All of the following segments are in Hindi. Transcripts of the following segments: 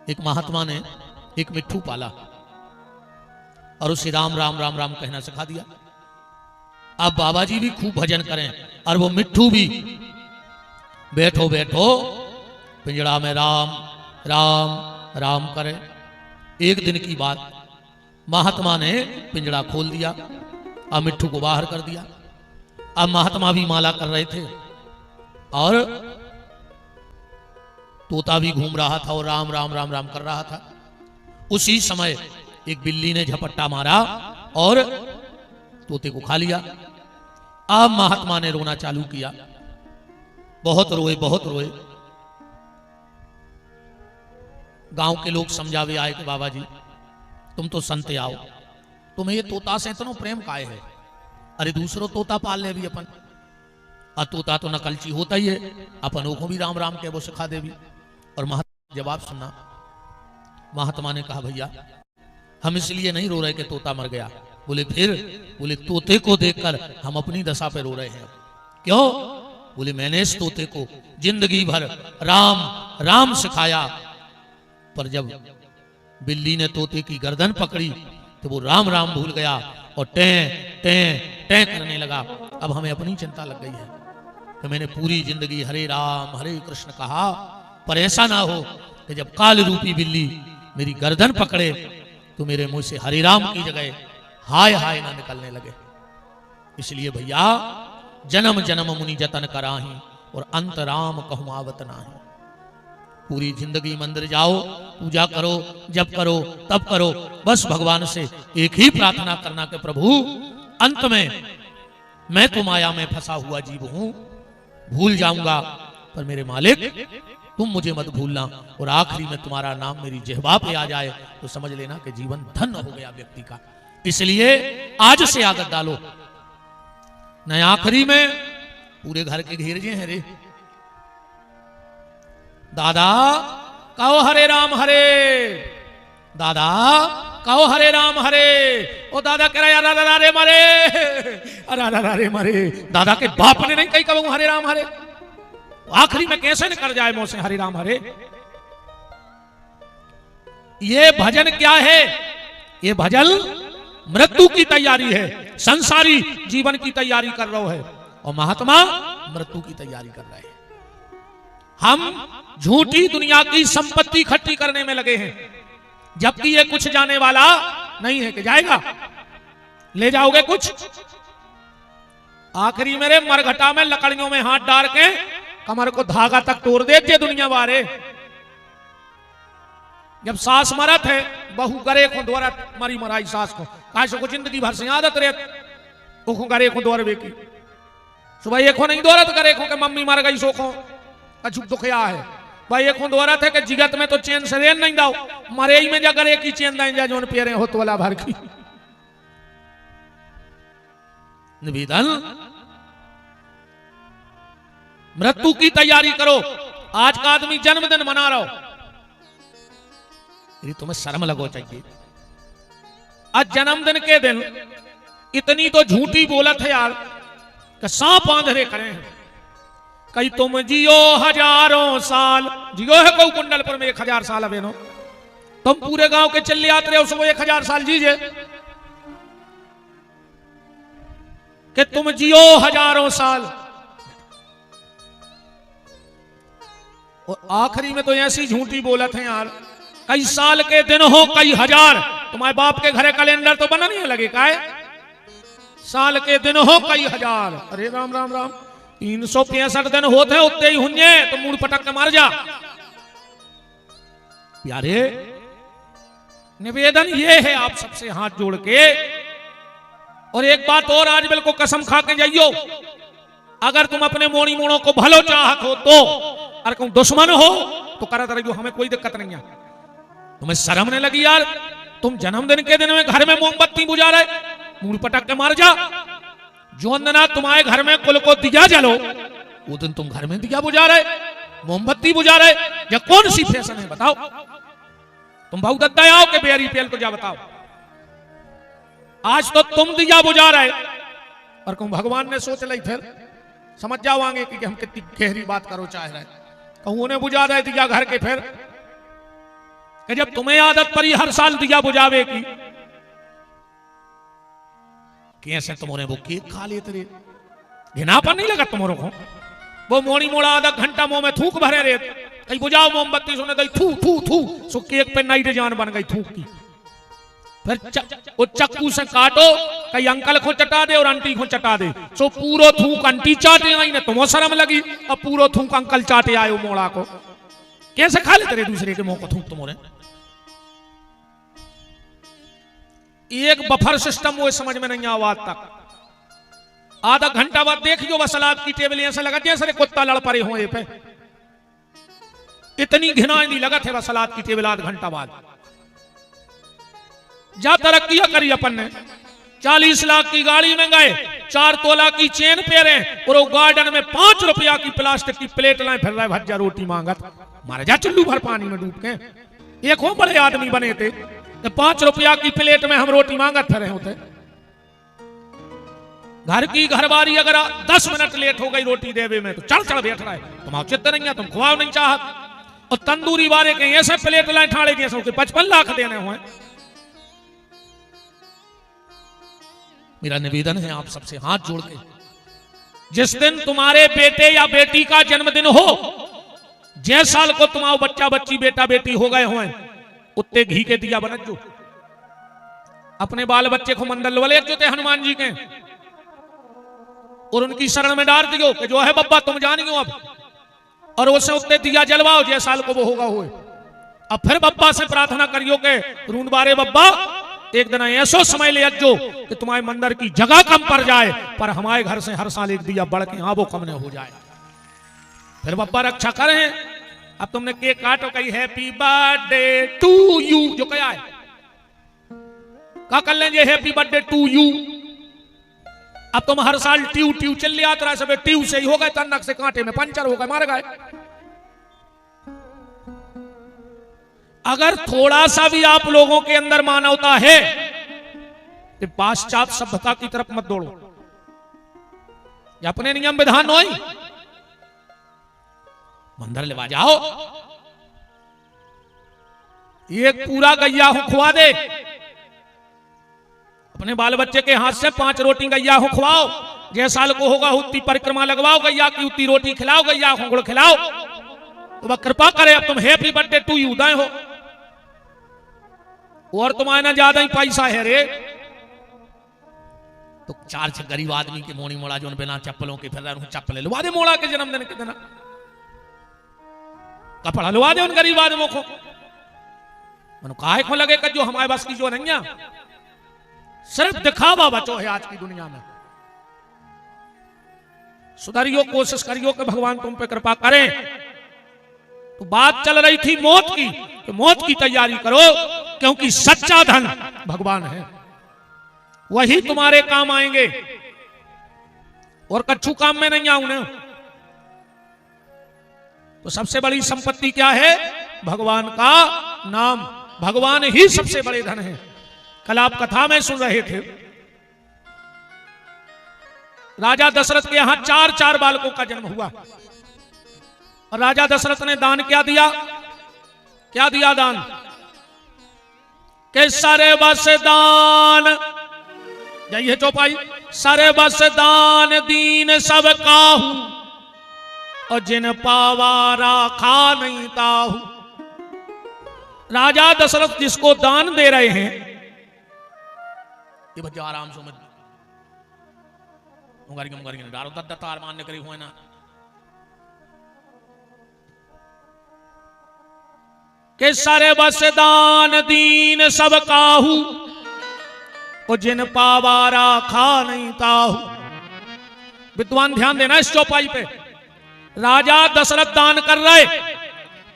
एक महात्मा ने एक मिट्ठू पाला और उसे राम राम राम राम कहना सिखा दिया। अब बाबा जी भी खूब भजन करें और वो मिट्ठू भी बैठो बैठो पिंजड़ा में राम राम राम करे। एक दिन की बात, महात्मा ने पिंजड़ा खोल दिया और मिट्ठू को बाहर कर दिया। अब महात्मा भी माला कर रहे थे और तोता भी घूम रहा था और राम राम राम राम कर रहा था। उसी समय एक बिल्ली ने झपट्टा मारा और तोते को खा लिया। अब महात्मा ने रोना चालू किया, बहुत रोए बहुत रोए। गांव के लोग समझावे आए कि बाबा जी तुम तो संत आओ, तुम्हें ये तोता से इतना प्रेम काहे है? अरे दूसरो तोता पाल ले भी अपन, और तोता तो नकलची होता ही है, अपनों को भी राम राम के वो सिखा देवी। और महात्मा जवाब सुनना, महात्मा ने कहा भैया हम इसलिए नहीं रो रहे कि तोता मर गया। बोले फिर? बोले तोते को देखकर हम अपनी दशा पे रो रहे हैं। क्यों? बोले मैंने इस तोते को जिंदगी भर राम राम सिखाया, पर जब बिल्ली ने तोते की गर्दन पकड़ी तो वो राम राम भूल गया और टें टें टें करने लगा। अब हमें अपनी चिंता लग गई है कि मैंने पूरी जिंदगी हरे राम हरे कृष्ण कहा, पर ऐसा ना हो कि जब काल रूपी बिल्ली मेरी गर्दन पकड़े तो मेरे मुंह से हरे राम की जगह हाय हाय ना निकलने लगे। इसलिए भैया जन्म जन्म मुनि जतन कराही और अंत राम कहूं आवत नाही। पूरी जिंदगी मंदिर जाओ, पूजा करो, जप करो, तप करो, बस भगवान से एक ही प्रार्थना करना कि प्रभु अंत में मैं तो माया में फंसा हुआ जीव हूं, भूल जाऊंगा, पर मेरे मालिक तुम मुझे मत भूलना। और आखिरी में तुम्हारा नाम मेरी जिह्वा पे आ जाए तो समझ लेना कि जीवन धन्य हो गया व्यक्ति का। इसलिए आज से आदत डालो। न आखिरी में पूरे घर के घेर जे हैं रे, दादा कहो हरे राम हरे, दादा कहो हरे राम हरे। ओ दादा कह रहा दादा रे मरे, दादा रे मरे, दादा के बाप ने नहीं कही कहूं हरे राम हरे। आखिरी में कैसे निकल जाए मुंह से हरे राम हरे। ये भजन क्या है? ये भजन मृत्यु की तैयारी है, संसारी जीवन की तैयारी कर रहा है, और महात्मा मृत्यु की तैयारी कर रहे हैं। हम झूठी दुनिया की संपत्ति इकट्ठी करने में लगे हैं, जबकि ये कुछ जाने वाला नहीं है कि जाएगा। ले जाओगे कुछ? आखिरी मेरे मरघटा में लकड़ियों में हाथ डाल के कमर को धागा तक तोड़ देते दुनिया वाले। जब सास मरत है, बहू गरे को द्वारा मरी मराई सास को काश को जिंदगी भर से आदत रहे गरे को द्वार की। सुबह एक नहीं दौरत करे को मम्मी मर गई सो को अचुक दुखया है भाई। एक दौरत है कि जिगत में तो चैन से रेन नहीं दाओ, मरे ही में जगह एक ही चैन दाई जा जोन पेरे हो तो वाला भर की। निवेदन मृत्यु की तैयारी करो। आज का आदमी जन्मदिन मना रहा हो, तुम्हें शर्म लगो चाहिए। आज जन्मदिन के दिन इतनी तो झूठी बोलत है यार कि सांप आंधरे करें। कई तुम जियो हजारों साल, जियो है को कुंडलपुर में 1000 साल अबे नो, तुम पूरे गांव के चले आते रहे उसको 1000 साल जीजे कि तुम जियो हजारों साल। और आखिरी में तो ऐसी झूठी बोलत है यार, कई साल के दिन हो कई हजार। तुम्हारे बाप के घरे कैलेंडर तो बना नहीं लगे का साल के दिन हो कई हजार। अरे राम राम राम, 365 दिन होते हैं उतने ही हुन्ने तो मुड़ पटक के मार जा। प्यारे निवेदन ये है आप सबसे हाथ जोड़ के। और एक बात और आज बिल्कुल कसम खा के जाइयो, अगर तुम अपने मोनी मोड़ों को भलो चाहत हो तो, और कहूं दुश्मन हो तो करत रहियो, हमें कोई दिक्कत नहीं है। तुम्हें शर्म नहीं लगी यार? तुम जन्मदिन के दिन में घर में मोमबत्ती बुझा रहे, मुड़ पटक के मार जा। जो अंदना तुम्हारे घर में कुल को दिया जलो, वो दिन तुम घर में दिया बुझा रहे, मोमबत्ती बुझा रहे। या कौन सी फैशन है बताओ? तुम बहुत दद्दा आओ के बेरी पेल को जा बताओ। आज तो तुम दिया बुझा रहे और कहूं भगवान ने सोच ली, फिर समझ जाओ आगे कि हम कितनी गहरी बात करो चाह रहे। कहूं उन्हें बुझा रहे दिया घर के, फिर कि जब तुम्हें आदत पड़ी हर साल दिया बुझावे की, कैसे तुम्हारे वो केक खा लेते रे, घिनापन नहीं लगा तुम्हारों को? वो मोड़ी मोड़ा आधा घंटा मुंह में थूक भरे रे, कहीं बुझाओ मोमबत्ती सुने गई थू थू थू, सो केक पे नाइट जान बन गई थूक की। फिर वो चक्कू से काटो, कहीं अंकल को चटा दे और आंटी को चटा दे, सो पूरो थूक आंटी चाटे आई ने तुम्हें शर्म लगी, और पूरो थूक अंकल चाटे आयो मोड़ा को। कैसे खा लेते रे दूसरे के मुंह को थूक तुम्हारे? एक बफर सिस्टम वो समझ में नहीं आवा तक। आधा घंटा बाद देखियो वह सलाद की टेबल ऐसा लगा जैसे कुत्ता लड़ पड़े हो पे, इतनी घिना नहीं लगा थे वह सलाद की टेबल आधा घंटा बाद। जा तरक्की करी अपन ने, 40 लाख की गाड़ी में गए, 4 तोला की चेन पहने, और वो गार्डन में 5 रुपया की प्लास्टिक की प्लेट लाए फिर रहे भज्जा रोटी मांगत, मारे जा चुल्लू भर पानी में डूब के। एक हो बड़े आदमी बने थे, 5 रुपया की प्लेट में हम रोटी मांगत फिर होते। घर की घरवारी अगर 10 मिनट लेट हो गई रोटी देवे में तो चढ़ चढ़ बैठ रहा है, तुम औचित्य नहीं है, तुम खुआओ नहीं चाहत। और तंदूरी वाले के ऐसे प्लेट लाए ठाड़े दिए 55 लाख देने हुए। मेरा निवेदन है आप सबसे हाथ जोड़ के, जिस दिन तुम्हारे बेटे या बेटी का जन्मदिन हो, जिस साल को तुम्हारा बच्चा बच्ची बेटा बेटी हो गए हों, उत्ते घी के दिया बनत जो अपने बाल बच्चे को मंडल वाले जो थे हनुमान जी के, और उनकी शरण में डाल दियो कि जो है बब्बा तुम जानियो अब, और उसे उत्ते दिया जलवाओ जिस साल को वो होगा हुए। अब फिर बब्बा से प्रार्थना करियो के रूंड बारे बब्बा एक दिन ऐसो समय ले अज्जो कि तुम्हारे मंदिर की जगह कम पड़ जाए, पर हमारे घर से हर साल एक दिया बढ़ के हाँ वो कम न हो जाए। फिर बब्बा रक्षा करें। अब तुमने केक काटो, कही हैप्पी बर्थडे टू यू, जो क्या है क्या कर लेंगे हैप्पी बर्थडे टू यू। अब तुम हर साल ट्यू ट्यू चल लिया आता सब ट्यू से ही हो गए, तन्नक से कांटे में पंचर हो गए, मार गए। अगर थोड़ा सा भी आप लोगों के अंदर मानवता है तो पाश्चात्य सभ्यता की तरफ मत दौड़ो, अपने नियम विधान हो मंदिर लेवा जाओ, एक पूरा गैया हो खुआ दे, अपने बाल बच्चे के हाथ से 5 रोटी गैया हो खुआओ, जैसे साल को होगा उतनी परिक्रमा लगवाओ, गैया की उतनी रोटी खिलाओ, गैया को गुड़ खिलाओ, तो वह कृपा करे। अब तुम हैप्पी बर्थडे टू यू दाए हो, और तुम्हारे ना ज्यादा ही पैसा है रे, तो 4 गरीब आदमी के मोड़ी मोड़ा जो बिना चप्पलों के फिर चप्पल लुवा दे, मोड़ा के जन्मदिन के दिन कपड़ा लुवा दे उन गरीब आदमियों को। मनु काहे को लगे कि जो हमारे बस की जो नहीं है, सिर्फ दिखावा बचो है आज की दुनिया में। सुधरियो, कोशिश करियो कि भगवान तुम पे कृपा करें। तो बात चल रही थी मौत की, तो मौत की तैयारी करो, क्योंकि सच्चा धन भगवान है, वही तुम्हारे काम आएंगे, और कच्छु काम में नहीं आऊं। तो सबसे बड़ी संपत्ति क्या है? भगवान का नाम, भगवान ही सबसे बड़े धन है। कल आप कथा में सुन रहे थे, राजा दशरथ के यहां 4 बालकों का जन्म हुआ, और राजा दशरथ ने दान क्या दिया? क्या दिया दान? के सारे बस दान, जाइए चौपाई, सारे बस दान दीन सब काहू, और जिन पावा राखा नहीं ताहू। राजा दशरथ जिसको दान दे रहे हैं, ये बच्चा आराम से मुंगारी डारो तार मानने करे हुए ना, के सारे बस दान दीन सब काहू, और जिन पावा राखा नहीं ताहू। विद्वान ध्यान देना इस चौपाई पे, राजा दशरथ दान कर रहे,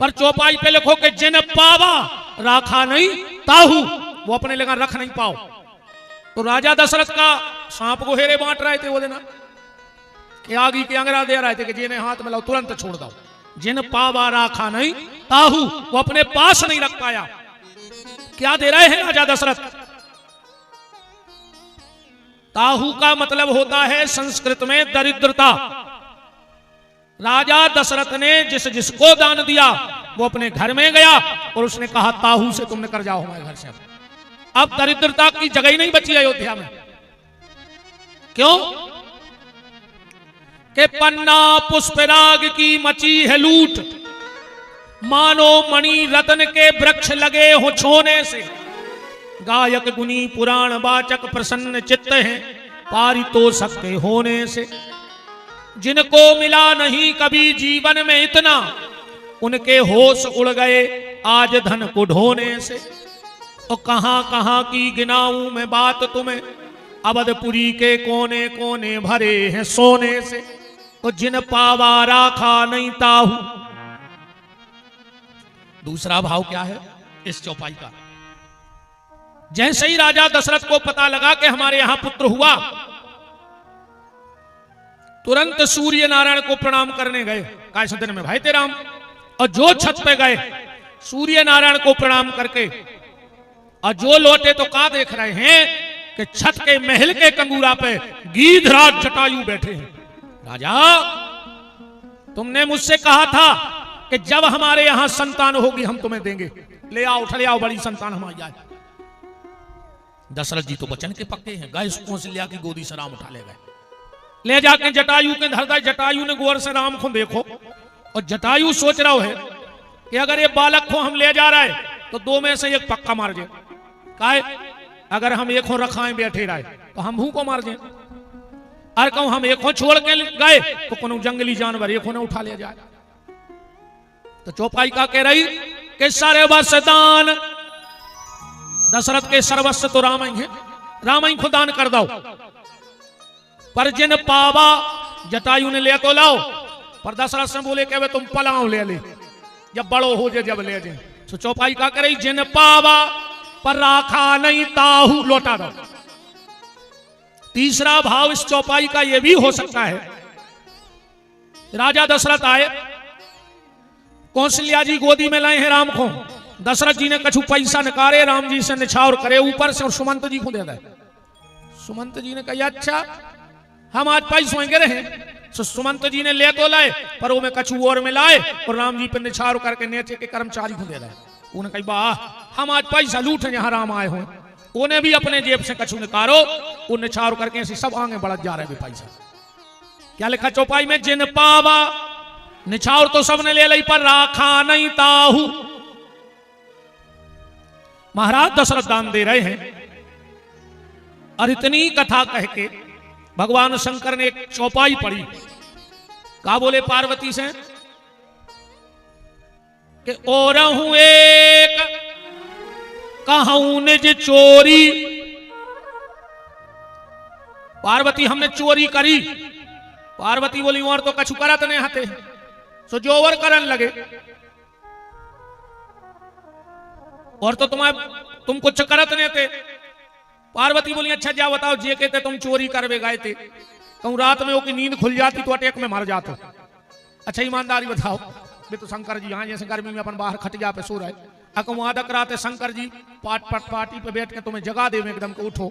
पर चौपाई पे लिखो कि जिन पावा राखा नहीं ताहू, वो अपने लगा रख नहीं पाओ। तो राजा दशरथ का सांप को हेरे बांट रहे थे वो देना, कि आगी के अंगरा दे रहे थे कि जिन्हें हाथ में लाओ तुरंत छोड़ दो। जिन पावा राखा नहीं ताहू, वो अपने पास नहीं रख पाया। क्या दे रहे हैं राजा दशरथ? ताहू का मतलब होता है संस्कृत में दरिद्रता। राजा दशरथ ने जिसको दान दिया वो अपने घर में गया और उसने कहा ताहू से तुम निकल जाओ हमारे घर से। अब दरिद्रता की जगह ही नहीं बची अयोध्या में। क्यों? कि पन्ना पुष्पराग की मची है लूट, मानो मणि रत्न के वृक्ष लगे हो छोने से। गायक गुनी पुराण वाचक प्रसन्न चित्त हैं पारितोषक के होने से। जिनको मिला नहीं कभी जीवन में इतना, उनके होश उड़ गए आज धन को ढोने से। और कहां कहां की गिनाऊं मैं बात तुम्हें, अवधपुरी के कोने कोने भरे हैं सोने से। तो जिन पावा राखा नहीं ताहू। दूसरा भाव क्या है इस चौपाई का? जैसे ही राजा दशरथ को पता लगा कि हमारे यहां पुत्र हुआ, तुरंत सूर्य नारायण को प्रणाम करने गए। काय सदन में भाई तेराम, और जो छत पे गए सूर्य नारायण को प्रणाम करके, और जो लौटे तो क्या देख रहे हैं कि छत के महल के कंगूरा पे गीधराज जटायु बैठे हैं। राजा, तुमने मुझसे कहा था कि जब हमारे यहां संतान होगी हम तुम्हें देंगे, ले आओ उठ ले आओ, बड़ी संतान हमारी जाए। दशरथ जी तो वचन के पक्के हैं, गए कौशल्या की गोदी से राम उठा ले गए, ले जाके जटायु के धर गए। जटायु ने गौर से राम को देखो, और जटायु सोच रहा है कि अगर ये बालक को हम ले जा रहे तो दो में से एक पक्का मार जाए। काहे? अगर हम एक हो रखाएं बैठे रहे तो हम भू को मार जाए, और कहूं हम एक हो छोड़ के गए तो कोनो जंगली जानवर एक हो ने उठा ले जाए। तो चौपाई का कह रही कि सर्वस्व दान, दशरथ के सर्वस्व तो राम ही है, राम ही को दान कर दो। पर जिन पावा, जटायु ने ले तो लाओ, पर दशरथ से बोले कि तुम पलाओ ले ले, जब बड़ो हो जाए जब ले जाए। तो चौपाई का करे जिन पावा पर राखा नहीं ताहू, लौटा दो। तीसरा भाव इस चौपाई का यह भी हो सकता है, राजा दशरथ आए, कौशल्या जी गोदी में लाए हैं राम को, दशरथ जी ने कछु पैसा निकाले, राम जी से निछावर करे ऊपर से और सुमंत जी को दे दे। सुमंत जी ने कहा अच्छा हम आज पैसों गिरे हैं। तो सुमंत जी ने ले तो लाए, पर वो में कछु और में लाए और राम जी पर निछावर करके नेचे के कर्मचारी को दे दे। उन्हें कही वाह हम आज पैसा लूट जहां राम आए हो। उन्हें भी अपने जेब से कछु निकालो, उन निछावर करके ऐसे सब आगे बढ़त जा रहे हैं पैसा। क्या लिखा चौपाई में? जिन पावा, निछावर तो सबने ले ली पर राखा नहीं ताहू। महाराज दशरथ दान दे रहे हैं, और इतनी कथा कह के भगवान शंकर ने एक चौपाई पढ़ी। का बोले पार्वती से कि और हूं एक कहूं निज चोरी। पार्वती हमने चोरी करी। पार्वती बोली और तो कछु करत नहीं हते, सो जोवर करन लगे, और तो तुम कुछ करत नहीं थे। पार्वती बोली अच्छा जा बताओ जे कहते तुम चोरी करवे गए थे, कहूं रात में वो की नींद खुल जाती तो अटैक में मर जाते। अच्छा ईमानदारी बताओ, भी तो शंकर जी यहाँ जैसे गर्मी में अपन बाहर खटिया पे सो रहे, अकम आदक रात शंकर जी पार्टी पे बैठ के तुम्हें जगा दे एकदम को उठो,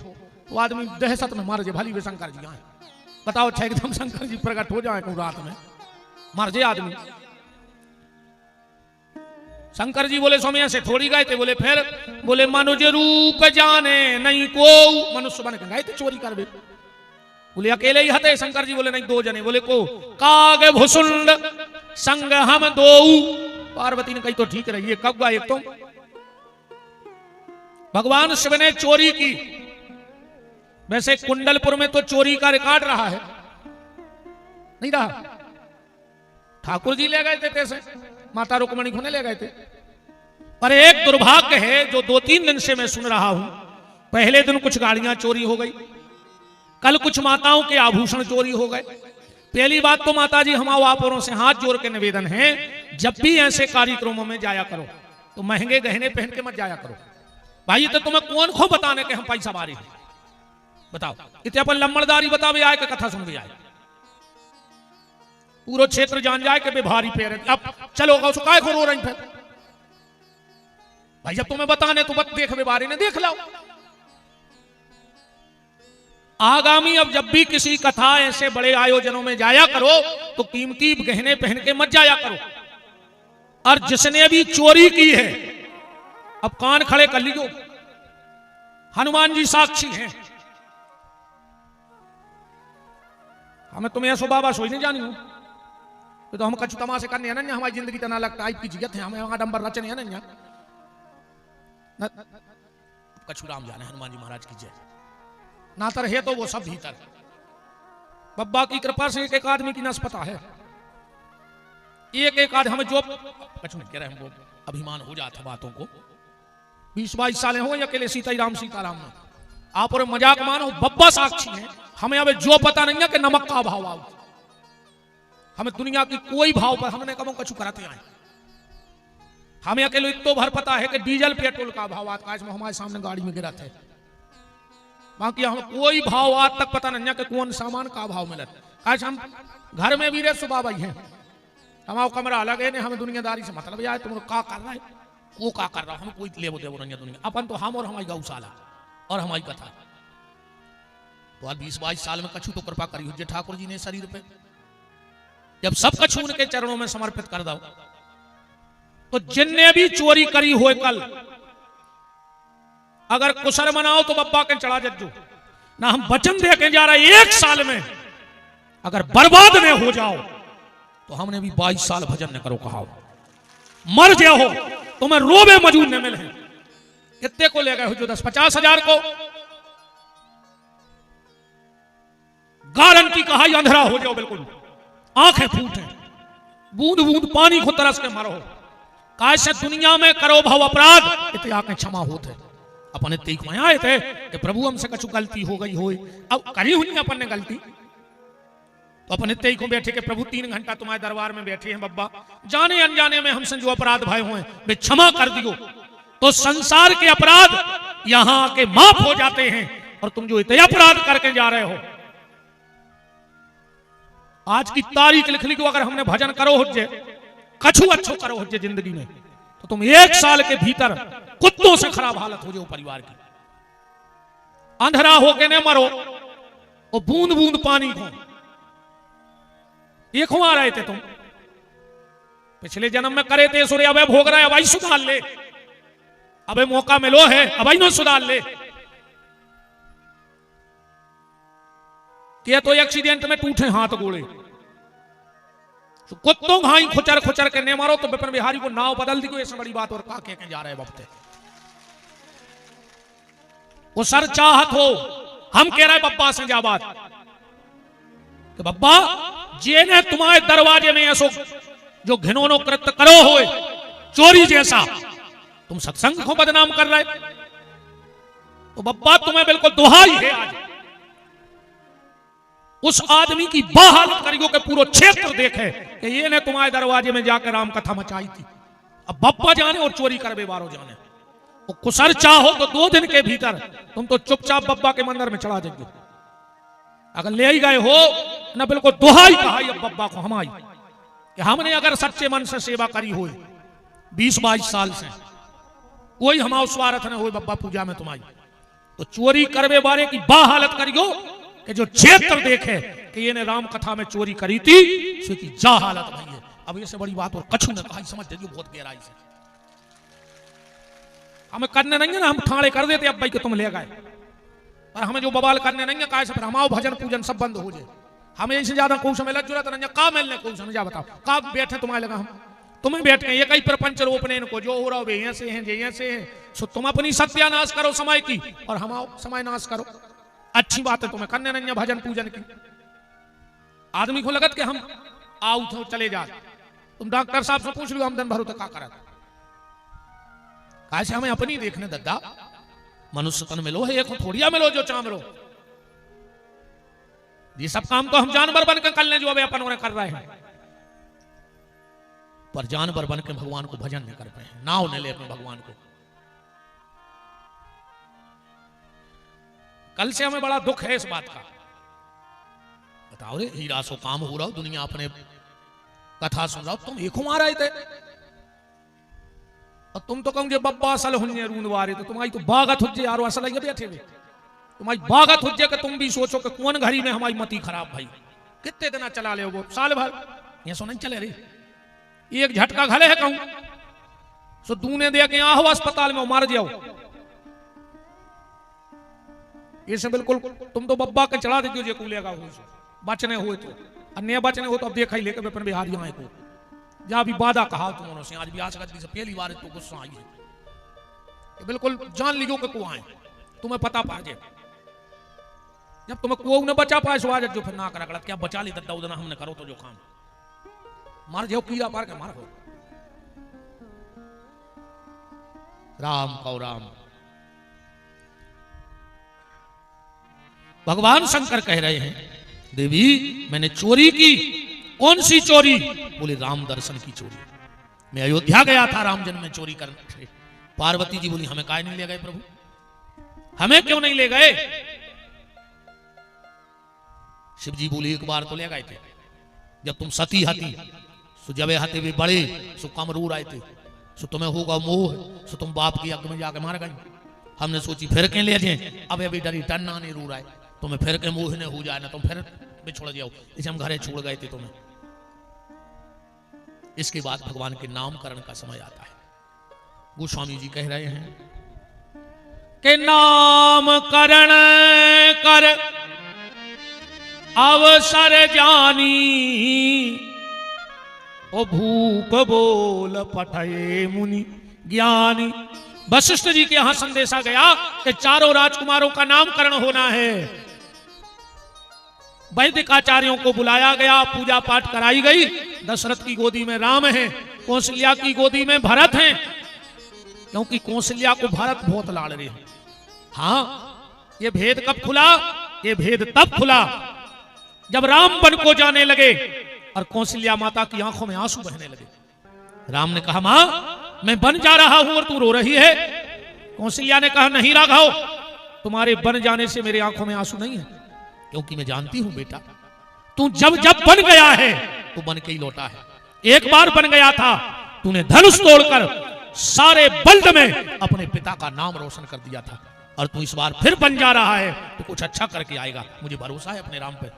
तो आदमी दहशत में मर जाए। भली वे शंकर जी यहाँ बताओ, अच्छा एकदम शंकर जी प्रकट हो जाए कहूं रात में मर जाए आदमी। शंकर जी बोले स्वामी से थोड़ी गए थे, बोले फिर बोले मनुज रूप जाने नहीं को, मनुष्य बन के गए थे चोरी कर। बोले अकेले ही हते? शंकर जी बोले नहीं दो जने। बोले को काग भुसुंड संग हम दो। पार्वती ने कही तो ठीक रही है, कब गए एक तो भगवान शिव ने चोरी की। वैसे कुंडलपुर में तो चोरी का रिकॉर्ड रहा है, नहीं रहा? ठाकुर जी ले गए थे तैसे, माता रुक्मणी को ले गए थे। पर एक दुर्भाग्य है जो 2-3 दिन से मैं सुन रहा हूं। पहले दिन कुछ गाड़ियां चोरी हो गई, कल कुछ माताओं के आभूषण चोरी हो गए। पहली बात तो माता जी हमारे वापोरों से हाथ जोड़ के निवेदन है, जब भी ऐसे कार्यक्रमों में जाया करो तो महंगे गहने पहन के मत जाया करो। भाई तो तुम्हें कौन खो बताने के हम पैसा बारी हैं? बताओ, इतने अपन लम्बड़दारी बतावे आए के कथा सुन भी आए, पूरा क्षेत्र जान जाए कि भारी पैर। अब चलो काय को रो रही फिर? भाई जब तुम्हें बताने तो देख बारे ने देख लो। आगामी अब जब भी किसी कथा ऐसे बड़े आयोजनों में जाया करो तो कीमती गहने पहन के मत जाया करो। और जिसने भी चोरी की है अब कान खड़े कर लीजिए, हनुमान जी साक्षी हैं। हमें तुम्हें ऐसो बाबा सोई नहीं जानी हूं तो हम कछु तमाशे करने हैं ना, हमारी जिंदगी तना लगता टाइप की जिगत है, हमें आडंबर रचने है ना। कछु राम जाने हनुमान जी महाराज की जय। नातर है तो वो सब भीतर। बब्बा की कृपा से एक एक आदमी की नस पता है, एक एक आदमी हमें जो कछु नहीं कह रहे, हमको अभिमान हो जाता बातों को। 20-22 साल हो या अकेले सीताराम में आप और मजाक मानो, बब्बा साक्षी है। हमें अब जो पता नहीं है कि नमक का भाव आओ, हमें दुनिया की कोई भाव पर हमने कबो कछु कराते आए। हमें अकेले इतो भर पता है कि डीजल पेट्रोल का भाव आता है, हमारे सामने गाड़ी में गिरा थे। बाकी हमें कोई भाव आज तक पता नहीं है कि कौन सामान का भाव मिला। आज हम घर में भी रहे सुबह भाई हैं, हमारा कमरा अलग है, हमें दुनियादारी से मतलब यार तुम का कर रहा है वो का कर रहा है, हम कोई लेवो देवो नहीं दुनिया। अपन तो हम और हमारी गौशाला और हमारी कथा। तो आज 20-22 साल में कछु तो कृपा करी हो ठाकुर जी ने शरीर पे, जब सब कछु उनके चरणों में समर्पित कर दो। तो जिनने भी चोरी करी हो कल अगर कुशल मनाओ तो बब्बा के चढ़ा जज्जो ना। हम वचन दे के जा रहे 1 साल में अगर बर्बाद न हो जाओ तो हमने भी 22 साल भजन न करो कहा। मर जाओ तुम्हें रोबे मजूद न मिले। कितने को ले गए हो जो 10-50 हजार को गारंटी कहा अंधेरा हो जाओ, बिल्कुल आंखें फूटे, बूंद बूंद पानी को तरस के मरो। कैसे दुनिया में करो भाव अपराध इतने आंखें क्षमा होते। अपन इतने को आए थे कि प्रभु हमसे कछु गलती हो गई हो, अब करी हुई अपन ने गलती तो अपन इतने को बैठे कि प्रभु 3 घंटा तुम्हारे दरबार में बैठे हैं बब्बा, जाने अनजाने में हमसे जो अपराध भय हुए वे क्षमा कर दियो। तो संसार के अपराध यहां आके माफ हो जाते हैं, और तुम जो इतने अपराध करके जा रहे हो। आज की तारीख लिख ली, अगर हमने भजन करो हो जे कछु अच्छो करो हो जे जिंदगी में तो तुम 1 साल के भीतर कुत्तों से खराब हालत हो जाओ परिवार की। अंधेरा होके न मरो, वो बूंद बूंद पानी को ये खुआ रहे थे तुम, पिछले जन्म में करे थे सूर्य, अब भोग रहा है, अब सुधार ले, अब मौका मिलो है, अब न सुधार ले। के तो एक्सीडेंट में टूटे हाथ गोड़े, तो कुत्तों घाई खुचर खुचर के ने मारो तो विपिन बिहारी को नाव बदल दी को, ऐसी बड़ी बात और का के जा रहे बपते। वो सर चाहत हो, हम कह रहे बब्बा से जा बात कि बब्बा जे ने तुम्हारे दरवाजे में ऐसो जो घिनौनो कृत्य करो हो चोरी जैसा, तुम सत्संग को बदनाम कर रहे, तो बब्बा तुम्हें बिल्कुल दुहाई है आज उस आदमी की बहालत करियो के पूरा क्षेत्र देखे कि ये ने तुम्हारे दरवाजे में जाकर राम कथा मचाई थी। अब बब्बा जाने और चोरी करवे बारो जाने। वो कुसर चाहो तो 2 दिन के भीतर तुम तो चुपचाप बब्बा के मंदिर में चढ़ा जाएंगे। अगर ले ही गए हो ना, बिल्कुल दुहाई कहा अब बब्बा को हमारी कि हमने अगर सच्चे मन से सेवा करी हो 20-22 साल से, कोई हमारा स्वार्थ न हो बब्बा पूजा में तुम्हारी, तो चोरी करवे बारे की बहालत करियो कि जो क्षेत्र देखे कि ये ने राम कथा में चोरी करी थी उसकी जा हालत नहीं है। अब ये से बड़ी बात और कछु ने कहा, समझ दीजिए बहुत गहराई से। हमें करने नहीं है ना, हम ठाणे कर देते अब भाई कि तुम ले गए, पर हमें जो बवाल करने नहीं है काय से, फिर हमारा भजन पूजन सब बंद हो जाए। हमें इससे ज्यादा कौन सा मिला जरूरत नहीं है, का मिलने कौन सा जा बताओ, का बैठे तुम्हारे लगा हम तुम्हें बैठ के ये कई प्रपंच रोपने इनको जो हो रहा हो यहाँ से हैं यहाँ से हैं, सो तुम अपनी सत्यानाश करो समय की और हम समय नाश करो। अच्छी बात है, तुम्हें करने नहीं है भजन पूजन की। आदमी को लगत कि हम आओ तो चले जा, तुम डॉक्टर साहब से पूछ लो हम दिन भर तो का करा, कैसे हमें अपनी देखने दद्दा। मनुष्य तन मिलो है, एक थोड़िया मिलो जो चाह मिलो। ये सब काम तो हम जानवर बन के कर ले जो अभी अपन कर रहे हैं, पर जानवर बन के भगवान को भजन नहीं कर पाए, नाव नहीं ले अपने भगवान को। कल से हमें बड़ा दुख है इस बात का। बताओ रे, हीरा सो काम हो रहा हो, दुनिया अपने कथा सुन रहा हो, तुम एक मार आए थे और तुम तो कहूंगे बब्बा असल हुन्ने रूंद वारे, तो तुम्हारी तो बागत हुज्जे यारो असल बैठे हुए तुम्हारी बागत हो जाए कि तुम भी सोचो कि कौन घड़ी में हमारी मती खराब भाई, कितने दिन चला ले वो साल भर ये सो नहीं चले रे, एक झटका घले है कहूं सो दूने दे के आओ अस्पताल में मार जाओ। ये से बिल्कुल तुम तो बब्बा के चढ़ा देते जो कूलेगा हो बचने हुए तो अन्य बचने हो तो अब देखा ही लेकर अपन बिहारी आए को जहां भी वादा कहा तुमने से आज भी आज से पहली बार तो गुस्सा आई है, बिल्कुल जान लियो कि को आए तुम्हें पता पा जाए, जब तुम्हें को न बचा पाए सो आज जो फिर ना करा क्या बचा ली तब उतना हमने करो तो जो काम मार जाओ कीड़ा पार के मार हो। राम कौ राम। भगवान शंकर कह रहे हैं देवी मैंने चोरी की, कौन सी चोरी? बोले राम दर्शन की चोरी। मैं अयोध्या गया था राम जन्म में चोरी करने। पार्वती जी बोली हमें काहे नहीं ले गए प्रभु, हमें क्यों नहीं ले गए? शिव जी बोले एक बार तो ले गए थे जब तुम सती हती, सो जब हाथे भी बड़े सो कमरूर आए थे, सो तुम्हें होगा मोह, सो तुम बाप की अग में जाके मार गई। हमने सोची फिर के ले जाए, अब अभी डरी टन्ना नहीं रू रहा है, तुम्हें फिर के मोह ने हो जाए ना तुम फिर बिछुड़ जाओ, इसे हम घरे छोड़ गए थे तुम्हें। इसके बाद भगवान के नामकरण का समय आता है। गोस्वामी जी कह रहे हैं कि नामकरण कर अवसर जानी, ओ भूप बोल पठये मुनि ज्ञानी। वशिष्ठ जी के यहां संदेशा गया कि चारों राजकुमारों का नामकरण होना है। वैदिक आचार्यों को बुलाया गया, पूजा पाठ कराई गई। दशरथ की गोदी में राम है, कौशल्या की गोदी में भरत है, क्योंकि कौशल्या को भरत बहुत लाड़ रहे हैं। हाँ, ये भेद कब खुला? ये भेद तब खुला जब राम वन को जाने लगे और कौशल्या माता की आंखों में आंसू बहने लगे। राम ने कहा मां मैं बन जा रहा हूं और तू रो रही है। कौशल्या ने कहा नहीं राघव, तुम्हारे बन जाने से मेरी आंखों में आंसू नहीं है, क्योंकि मैं जानती हूं बेटा तू जब जब बन गया है तू बन के ही लौटा है। एक बार बन गया था, तूने धनुष तोड़कर सारे बल्द में अपने पिता का नाम रोशन कर दिया था, और तू इस बार फिर बन जा रहा है तो कुछ अच्छा करके आएगा, मुझे भरोसा है अपने राम पे।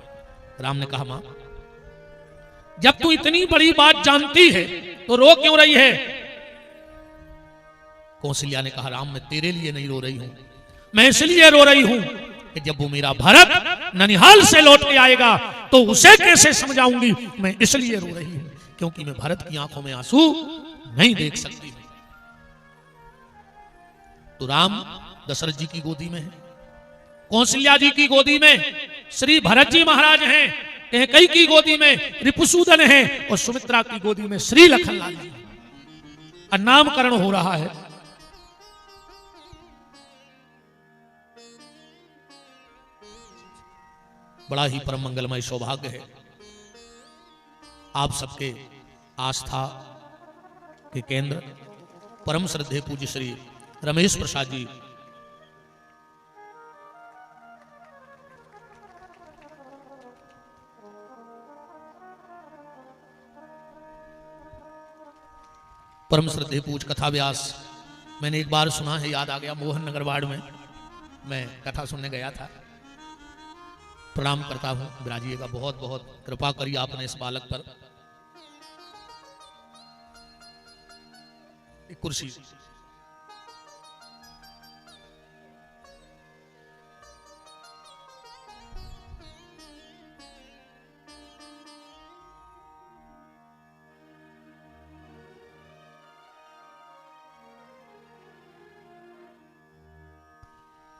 राम ने कहा मां जब तू इतनी बड़ी बात जानती है तो रो क्यों रही है? कौशल्या ने कहा राम मैं तेरे लिए नहीं रो रही हूं, मैं इसलिए रो रही हूं कि जब वो मेरा भरत ननिहाल से लौट के आएगा तो उसे कैसे समझाऊंगी, मैं इसलिए रो रही हूं क्योंकि मैं भरत की आंखों में आंसू नहीं देख सकती। तो राम दशरथ जी की गोदी में है, कौशल्या जी की गोदी में श्री भरत जी महाराज हैं, कैकेयी की गोदी में रिपुसूदन है, और सुमित्रा की गोदी में श्री लखनलाल जी। नामकरण हो रहा है। बड़ा ही परम मंगलमय सौभाग्य है आप सबके आस्था के केंद्र परम श्रद्धेय पूज्य श्री रमेश प्रसाद जी परम श्रद्धेय पूज्य कथा व्यास। मैंने एक बार सुना है, याद आ गया, मोहन नगर वार्ड में मैं कथा सुनने गया था। प्रणाम करता हूं, विराजिएगा, बहुत बहुत कृपा करी आपने इस बालक पर। एक कुर्सी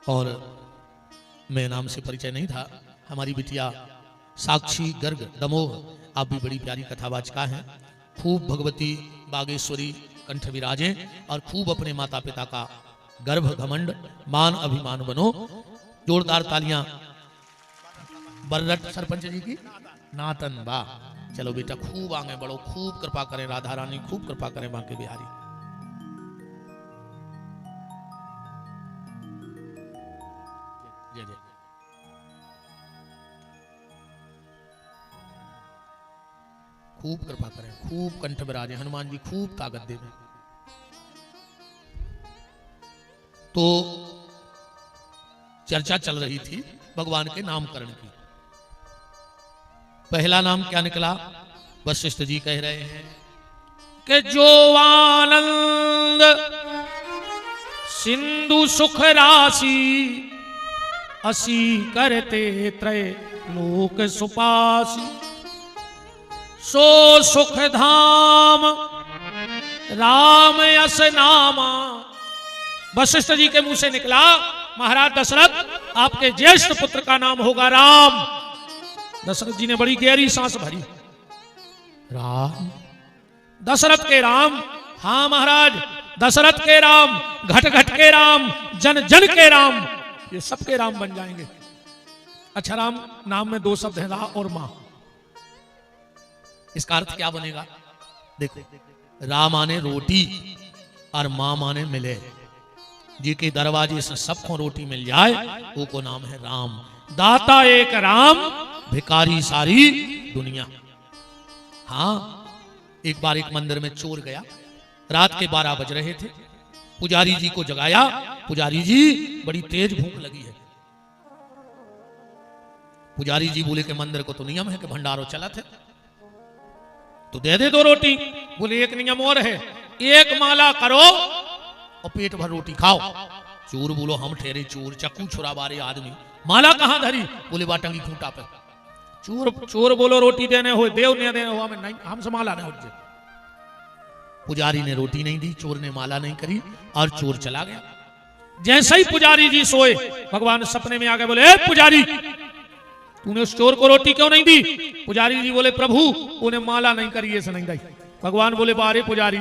और मेरे नाम से परिचय नहीं था। हमारी बिटिया साक्षी गर्ग दमोह, आप भी बड़ी प्यारी कथावाचिका हैं। खूब भगवती बागेश्वरी कंठ विराजें और खूब अपने माता पिता का गर्भ घमंड मान अभिमान बनो। जोरदार तालियां बररट सरपंच जी की नातन बा। चलो बेटा खूब आगे बढ़ो, खूब कृपा करें राधा रानी, खूब कृपा करें बांके बिहारी। जय जय। खूब कृपा करें, खूब कंठ विराजे, हनुमान जी खूब ताकत देवे। तो चर्चा चल रही थी भगवान के नामकरण की। पहला नाम क्या निकला? वशिष्ठ जी कह रहे हैं कि जो आनंद सिंधु सुख राशि असी करते त्रय लोक सुपासी सो सुख धाम राम यस नामा। वशिष्ठ जी के मुंह से निकला, महाराज दशरथ आपके ज्येष्ठ पुत्र का नाम होगा राम। दशरथ जी ने बड़ी गहरी सांस भरी। राम, दशरथ के राम? हाँ महाराज, दशरथ के राम, घट घट के राम, जन जन के राम, ये सबके राम बन जाएंगे। अच्छा, राम नाम में दो शब्द हैं, रा और मां। इसका अर्थ क्या बनेगा? देखो, रा माने रोटी और मां माने मिले। जी के दरवाजे से सबको रोटी मिल जाए वो को नाम है राम। दाता एक राम, भिखारी सारी दुनिया। हाँ, एक बार एक मंदिर में चोर गया, रात के 12 बज रहे थे। पुजारी जी को जगाया, पुजारी जी बड़ी तेज भूख लगी है। पुजारी जी बोले कि मंदिर को तो नियम है कि भंडारो चला थे, तो दे दे 2 रोटी। बोले एक नियम और है, एक माला करो और पेट भर रोटी खाओ। चोर बोलो हम ठहरे चोर, चक्कू छुरा बारे आदमी, माला कहां धरी? बोले बाटंगी खूंटा पे। चोर बोलो रोटी देने हो, देव ने देने हो, हमें नहीं, हमसे माला नहीं हो। पुजारी ने रोटी नहीं दी, चोर ने माला नहीं करी और चोर चला गया। जैसे ही पुजारी जी सोए, भगवान सपने में आके बोले, पुजारी तूने उस चोर को रोटी क्यों नहीं दी? पुजारी जी बोले, प्रभु उन्हें माला नहीं करी, ऐसे नहीं दी। भगवान बोले, बारे पुजारी,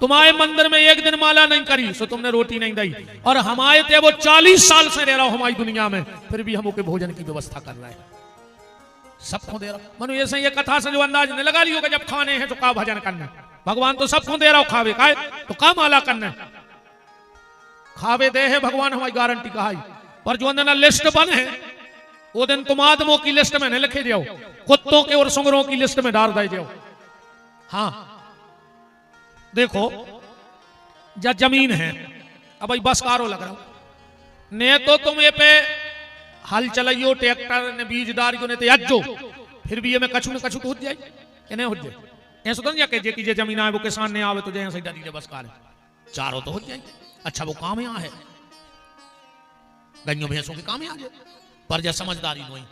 तुम्हारे मंदिर में एक दिन माला नहीं करी सो तुमने रोटी नहीं दी, और हमारे थे वो 40 साल से रह रहा हूं हमारी दुनिया में, फिर भी हम ओके भोजन की व्यवस्था कर रहे हैं, सबको दे रहा हूं। मनु ऐसे ये कथा से जो अंदाज ने लगा लियो कि जब खाने हैं तो का भजन करना, भगवान तो सबको दे रहा हूं, खावे का तो का माला करना, खावे दे है भगवान हमारी गारंटी कहा। पर जो अंदर लिस्ट बने वो दिन तुम आदमों की लिस्ट में नहीं लिखे जाओ, कुत्तों के और सुंगरों की लिस्ट में डाल दे जाओ। हाँ देखो, जब जमीन है, अब भाई बस कारो लग रहा हूं, ने तो तुम ये पे हल चलाइयो, ट्रैक्टर ने बीज डारियो, ने तो अज्जो, फिर भी ये में कछु न कछु तो हो जाए कि नहीं हो जाए। ऐसा तो नहीं कि जे जमीन आए वो किसान ने आवे तो जैसे डरी बस कार चारों तो हो जाए। अच्छा, वो काम यहाँ है, गन्यों भैंसों के काम यहाँ आ जाए, पर जब समझदारी नहीं,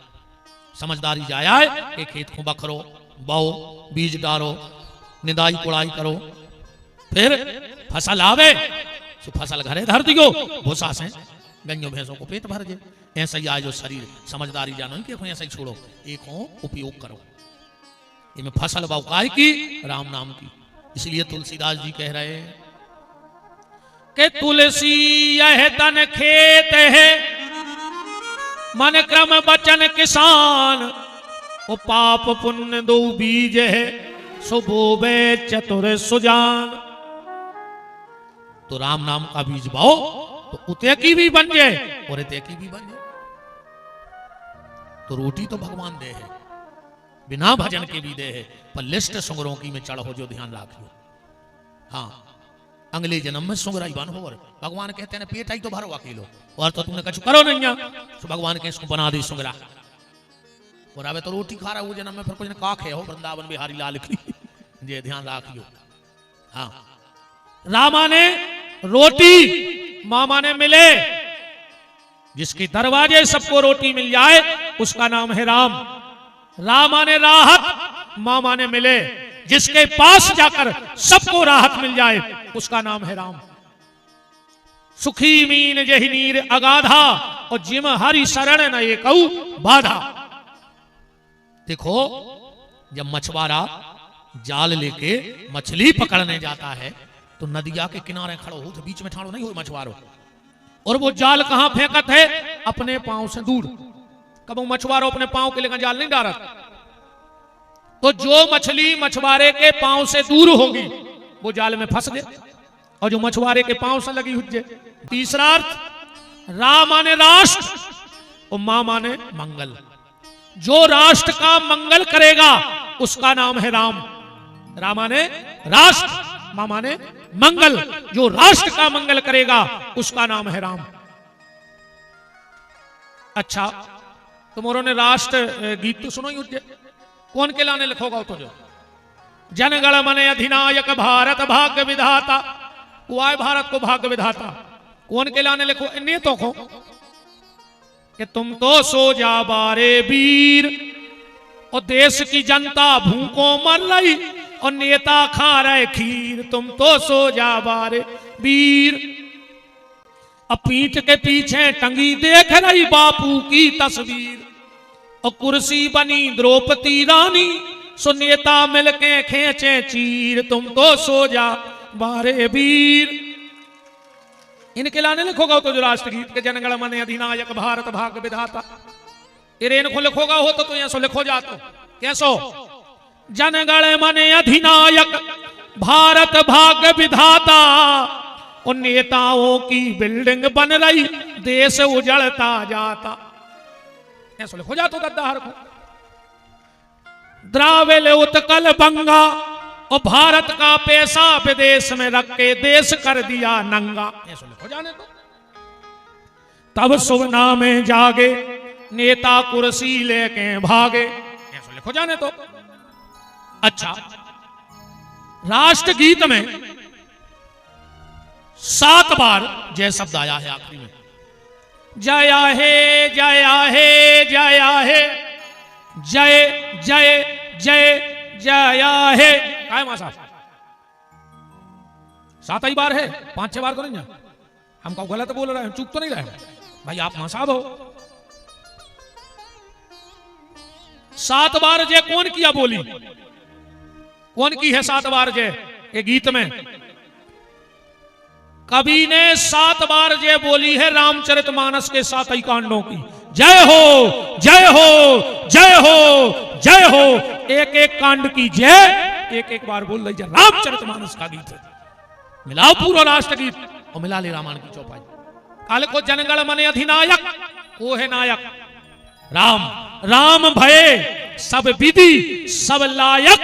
समझदारी जाया है कि खेत को बखरो, बाओ, बीज डारो, निदाई कुड़ाई करो, फिर फसल आवे तो फसल घरे धर दियो, भूसा से गन्यों भैंसों को पेट भर दे। ऐसा ही आज जो शरीर समझदारी जानो कि ऐसा ही छोड़ो, एक हो उपयोग करो। इनमें फसल बाउकाई की, राम नाम की। इसलिए तुलसीदास जी कह रहे हैं कि तुलसी यह तन खेत है, मन क्रम बचन किसान, वो पाप पुण्य दो बीज है, सो बोवे चतुर सुजान। तो राम नाम का बीज बाओ तो उते की भी बन जाए और इते की भी बन जाए। तो रोटी तो भगवान दे है, बिना भजन के भी दे है, पर लिस्ट सुंगरों की में चढ़ो जो ध्यान रखियो। हाँ, अगले जन्म में सुंगरा ही बन हो। भगवान कहते हैं पेट आई तो भरो अकेलो, और तो तुमने कुछ करो नहीं, तो भगवान के इसको बना दे सुंगरा। और अब तो रोटी खा रहा वो जन्म में, फिर कुछ काख है हो वृंदावन बिहारी लाल की, ये ध्यान रखियो। हाँ, रामा ने रोटी, मामा ने मिले, जिसके दरवाजे सबको रोटी मिल जाए उसका नाम है राम। रामा ने राहत, मामा ने मिले, जिसके पास जाकर सबको राहत मिल जाए उसका नाम है राम। सुखी मीन जही नीर अगाधा, और जिम हरि शरण न ये कहू बाधा। देखो, जब मछुआरा जाल लेके मछली पकड़ने जाता है तो नदिया के किनारे खड़ो हो, तो बीच में ठाड़ो नहीं हो मछुआरो, और वो जाल कहां फेंकत है? अपने पांव से दूर। कब वो मछुआरो अपने पांव के लेकर जाल नहीं डालत, तो जो मछली मछुआरे के पांव से दूर होगी वो जाल में फंस गए, और जो मछुआरे के पांव से लगी हुई। तीसरा अर्थ, रा माने राष्ट्र और मां माने मंगल। जो राष्ट्र का मंगल करेगा उसका नाम है राम। राम माने राष्ट्र, मां माने मंगल। जो राष्ट्र का मंगल करेगा उसका नाम है राम। अच्छा तुमरो ने राष्ट्र गीत तो सुनो ही कौन के लाने लिखोगा तो जो जनगण मन अधिनायक भारत भाग्य विधाता, वो आए भारत को भाग्य विधाता, कौन के लाने लिखो इन्हें तो को कि तुम तो सो जा बारे वीर, और देश की जनता भूखों मर रही और नेता खा रहे खीर, तुम तो सो जा बारे वीर। अब पीठ के पीछे टंगी देख रही बापू की तस्वीर, और कुर्सी बनी द्रौपदी रानी, सो नेता मिलके खेचे चीर, तुम तो सो जा बारे वीर। इनके लाने लिखोगा तो जो राष्ट्रगीत के जनगण मन अधिनायक भारत भाग्य विधाता, इरेन को लिखोगा हो तो यहाँ सो लिखो जातो कैसो जनगण मन अधिनायक भारत भाग्य विधाता, और नेताओं की बिल्डिंग बन रही देश उजड़ता जाता, ऐसा लिखो जातो गद्दार को। द्राविड़ उत्कल बंगा, और भारत का पैसा विदेश में रख के देश कर दिया नंगा, ऐसा लिखो जाने तो। तब सुवना में जागे नेता कुर्सी लेके भागे, ऐसा लिखो जाने तो। अच्छा राष्ट्रगीत में 7 बार जय शब्द आया है आखिरी में, जया है जया है जया है जय जय जय जया है, काय मां साहब 7 ही बार है, 5-6 बार तो नहीं है। हम कब गलत बोल रहे हैं, चूक तो नहीं रहे भाई, आप मां साहब हो। 7 बार जय कौन किया बोली, कौन की है 7 बार जय ये गीत में? कवि ने 7 बार जय बोली है रामचरितमानस के 7 ही कांडों की। जय हो जय हो जय हो जय हो, एक एक कांड की जय एक एक बार बोल रही है। रामचरितमानस का गीत है, मिलाओ पूरा राष्ट्रगीत और मिला ले रामायण की चौपाई। काल को जनगण मन अधिनायक, वो है नायक राम, राम भये सब विधि सब लायक,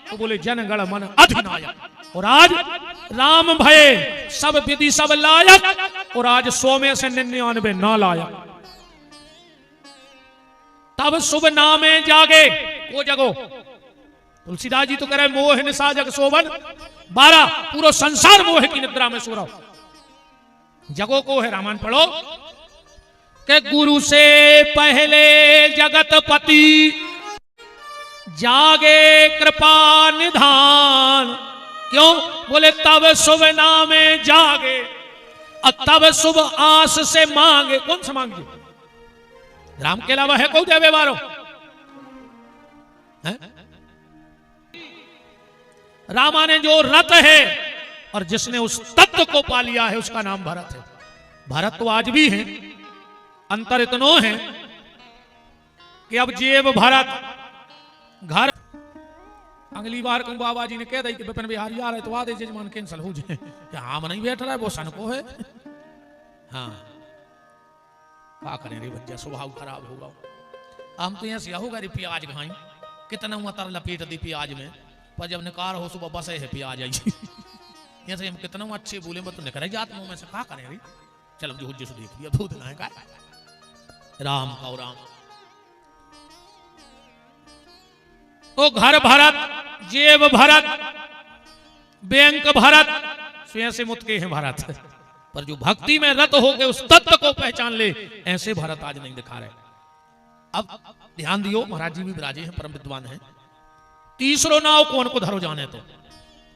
तो बोले जनगण मन अधिनायक। और आज राम भये सब विधि सब लायक, और आज 100 में से 99 नालायक। तब शुभ नामे जागे, वो जगो। तुलसीदास जी तो कह रहे मोह निशा जग शोभन 12, पूरा संसार मोह की निद्रा में सो रहा। जगो को है रामायण पढ़ो कि गुरु से पहले जगतपति, जागे कृपा निधान। क्यों बोले तब शुभ नामे जागे, और तब शुभ आस से मांगे। कौन से मांगे? राम के अलावा है कोई देवे वारो? रामा ने जो रत है और जिसने उस तत्व को पा लिया है उसका नाम भरत है। भरत तो आज भी है, अंतर इतनो है कि अब जेब भरत घर। अगली बार को बाबा जी ने कह दी कि विपिन बिहारी आ रहे तो आधे जजमान कैंसिल हो जाए, हम नहीं बैठ रहा है वो सन को है। हाँ क्या करें रे बच्चा, स्वभाव खराब होगा। हम तो यहाँ से होगा रे प्याज खाई, कितना मतर लपेट दी प्याज में, पर जब निकार हो सुबह बस है प्याज आई। यहाँ से हम कितना अच्छे बोले तो निकल जाते मुंह में से, क्या करें रे। चलो जो हुज्जे से देख लिया दूध ना है का राम का राम। तो घर भरत, जेब भरत, बैंक भरत, स्वयं से मुत के हैं भरत। पर जो भक्ति में रत हो के उस तत्व को पहचान ले, ऐसे भरत आज नहीं दिखा रहे। अब ध्यान दियो, महाराज जी भी विराजे हैं, परम विद्वान हैं। तीसरो नाव कौन को धरो जाने तो?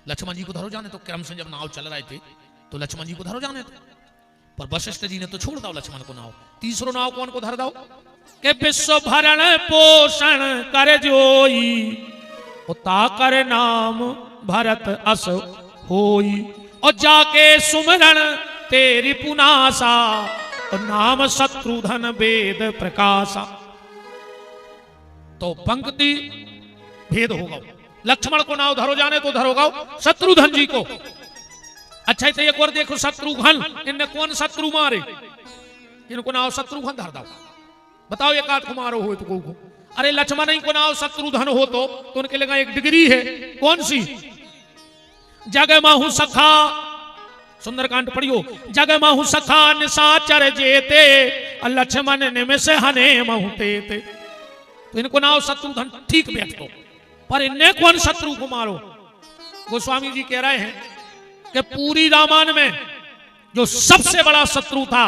लक्ष्मण जी को धरो जाने तो। क्रम से जब नाव चल रहे थे तो लक्ष्मण जी को धरो जाने तो, पर वशिष्ठ जी ने तो छोड़ दो लक्ष्मण को नाव। तीसरो नाव कौन को धर दो कि विश्व भरण पोषण कर जोई, उता कर नाम भरत अस होई, और जाके सुमरण तेरी पुनासा, और नाम शत्रुधन वेद प्रकाशा। तो पंक्ति भेद होगा। लक्ष्मण को नाव धरो जाने तो धरोगा शत्रुधन जी को। अच्छा तो एक और देखो शत्रुघ्न, इनने कौन शत्रु मारे? इनको नाव शत्रुघ्न धर दो। बताओ एक आध को मारो हो तो को। अरे लक्ष्मण ही को नाव शत्रुधन हो तो उनके लिए एक डिग्री है। कौन सी? जग माहू सखा, सुंदरकांड पढ़ियो। जग माहू सखा निशाचर जेते, लक्ष्मण ने से हने महुते थे। तो इनको नाव शत्रुघ्न ठीक बैठ तो, पर इन्हें कौन शत्रु को मारो। गोस्वामी जी कह रहे हैं कि पूरी रामायण में जो सबसे बड़ा शत्रु था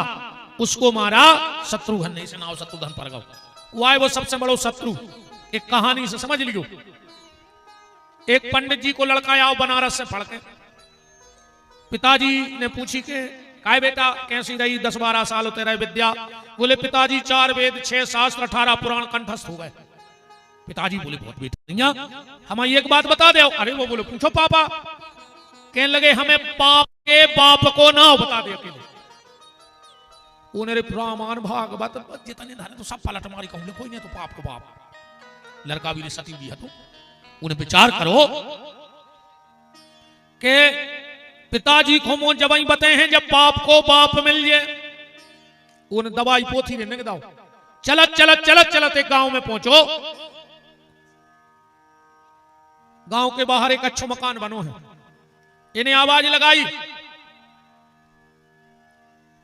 उसको मारा शत्रुघ्न ने। इसे नाव शत्रुघ्न पर गौ वो आए वो सबसे बड़ा शत्रु। एक कहानी से समझ लियो। एक पंडित जी को लड़का आओ बनारस से पढ़ के, पिताजी ने पूछी के काय बेटा कैसी रही 10-12 साल होते रहे विद्या। बोले पिताजी 4 वेद 6 शास्त्र 18 पुराण कंठस्थ हो गए। पिताजी बोले बहुत बेटा हमें एक बात बता दो। अरे वो बोले पूछो पापा। कहने लगे हमें पाप के बाप को ना बता दे अकेले। उन्हें रामायण भागवत जितने धरे तो सब पलट मारी कहूँ कोई नहीं तो पाप को बाप। लड़का भी सती भी है तो उन्हें विचार करो कि पिताजी को मोन जब बताए हैं जब बाप को बाप मिल जाए उन्हें दवाई पोथी ने निक दाओ। चलत चलत चलत चलत एक गांव में पहुंचो। गांव के बाहर एक अच्छा मकान बनो है। इन्हें आवाज लगाई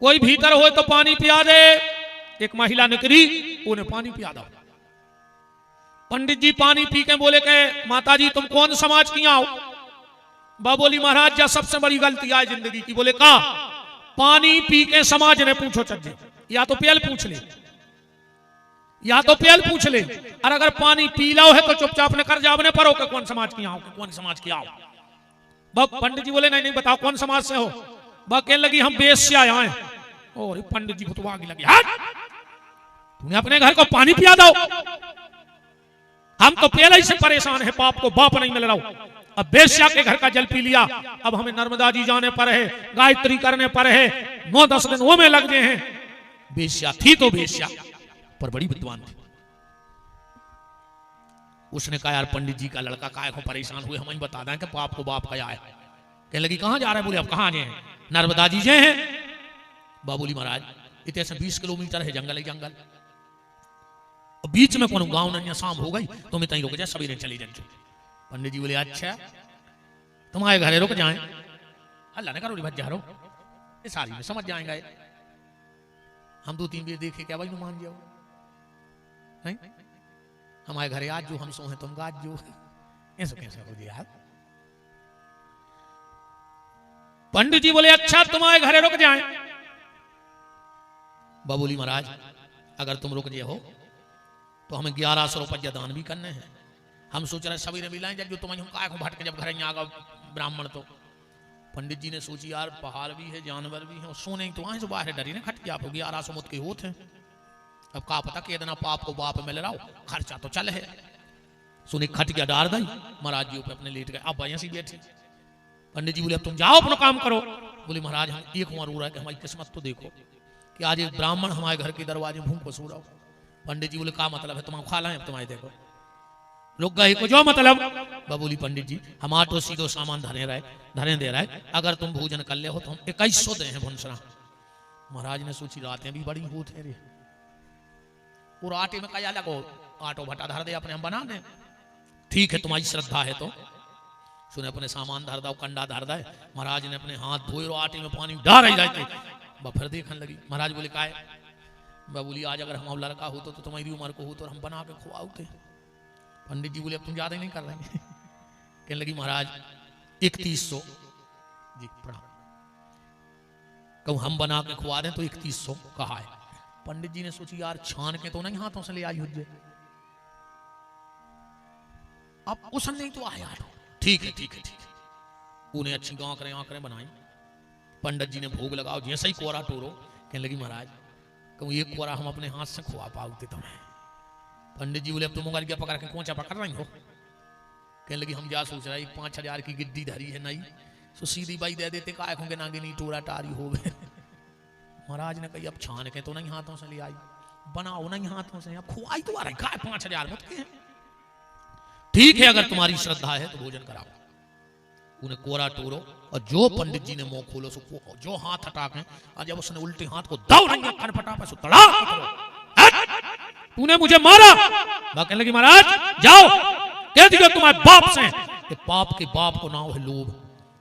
कोई भीतर हो तो पानी पिया दे। एक महिला निकली उन्हें पानी पिया दो। पंडित जी पानी पी के बोले के माता जी तुम कौन समाज की आओ। बा बोली महाराज जा सबसे बड़ी गलती आए जिंदगी की। बोले का पानी पी के समाज ने पूछो चज्जे या तो प्याल पूछ ले या तो प्याल पूछ ले। और अगर पानी पी लो है तो चुपचाप ने कर जावने परो के कौन समाज की आओ कौन समाज की आओ। बब पंडित जी बोले नहीं नहीं बताओ कौन समाज से हो। बा कहने लगी हम बेस से आए हैं। और पंडित जी को तो आगे लगी तूने अपने घर को पानी पिया दो। हम तो पहले ही से परेशान है बाप को बाप नहीं मिल रहा। अब बेश्या के घर का जल पी लिया। अब हमें नर्मदा जी जाने पर है गायत्री करने पर है 9-10 दिन वो में लग गए हैं। बेश्या थी तो बेश्या पर बड़ी विद्वान थी। उसने कहा यार पंडित जी का लड़का काय को परेशान हुए हमें बता दें कि बाप को बाप का आया। कहने लगी कहां जा रहे हैं। बोले अब कहां जाए नर्मदा जी जे हैं। बाबूली महाराज इतने से 20 किलोमीटर है जंगल ही जंगल। बीच में कौन गांव नहीं शाम हो गई तो मैं तहीं रुक जाए सवेरे चली जाए। पंडित जी बोले अच्छा तुम्हारे घरे रुक जाएं। अल्लाह ने करो भज जा रहो ये सारी में समझ जाएंगे। हम 2-3 बेर देखे क्या भाई मान जाओ नहीं हमारे घरे आज जो हम सो हैं तुम गाज जो ऐसा कैसे हो गया यार। पंडित जी बोले अच्छा तुम्हारे घरे रुक जाएं। बाबूली महाराज अगर तुम रुक जाए हो तो हमें 1100 रुपया दान भी करने हैं। हम सोच रहे सवेरे मिलाएं जब जो तुम्हें हम काय को भटके जब घर आ गए ब्राह्मण। तो पंडित जी ने सोची यार पहाड़ भी है जानवर भी है और सोने तो वहां से बाहर डरी ने खट गया 1100 मुत के होते हैं। अब का पता कि इतना पाप को बाप मिल रहा हो खर्चा तो चल है। सुनी खट गया डार दई महाराज जी पे अपने लेट गए। अब ऐसी बैठे पंडित जी बोले अब तुम जाओ अपना काम करो। बोले महाराज हम एक उम्र हो रहा है कि हमारी किस्मत तो देखो कि आज एक ब्राह्मण हमारे घर के दरवाजे भूख को सो रहा हो। पंडित जी बोले का मतलब है तुम खा लाए अब तुम्हारे देखो रुक गए को जो मतलब। बाबूली पंडित जी हम आटो सीधो सामान धरे दे रहा है अगर तुम भोजन कर ले हो तो हम 2100 दे हैं भुनसरा। महाराज ने सोची रातें भी बड़ी होत है रे और आटे में क्या लगो आटो भट्टा धर दे अपने हम बना दे। ठीक है तुम्हारी श्रद्धा है तो सुने अपने सामान धर दो कंडा धर दे। महाराज ने अपने हाथ धोए और आटे में पानी डाल ही जाते। फिर देखने लगी। महाराज बोले का बाबूली आज अगर हम लड़का हो तो तुम्हारी उम्र को हो तो हम बना के खुआते। पंडित जी बोले अब तुम ज्यादा नहीं कर रहे। कहने लगी महाराज 3100 जी प्रणाम कहूँ हम बना के खुआ दें तो 3100 कहा है। पंडित जी ने सोची यार छान के तो नहीं हाथों से ले आई हुज्जे। अब उसन नहीं तो आया। ठीक है ठीक है ठीक है। उन्हें अच्छी आंकड़े बनाई। पंडित जी ने भोग लगाओ जैसे ही कोरा टोरो। कहने लगी महाराज कहूँ ये कोरा हम अपने हाथ से खुआ पाते तुम्हें। पंडित जी बोले अब तुम उंगली पकड़ के कोचा पकड़ रही हो। कहने लगी हम जा सोच रहा 5000 की गिद्दी धरी है नहीं तो सीधी बाई दे देते काय होंगे नागे नहीं टोरा टारी हो गए। महाराज ने कही अब छान के तो नहीं हाथों से ले आई बनाओ नहीं हाथों से अब खुआई तो आ रही काय 5000 मत के। ठीक है अगर तुम्हारी श्रद्धा है तो भोजन कराओ। उन्हें कोरा टोरो और जो पंडित जी ने मुंह खोलो सो जो हाथ हटा के और जब उसने उल्टे हाथ को दौड़ रही कनपटा पे तड़ा तूने मुझे मारा। कहने लगी महाराज जाओ कह दिया तुम्हारे बाप से कि पाप के बाप को नाम है लोभ।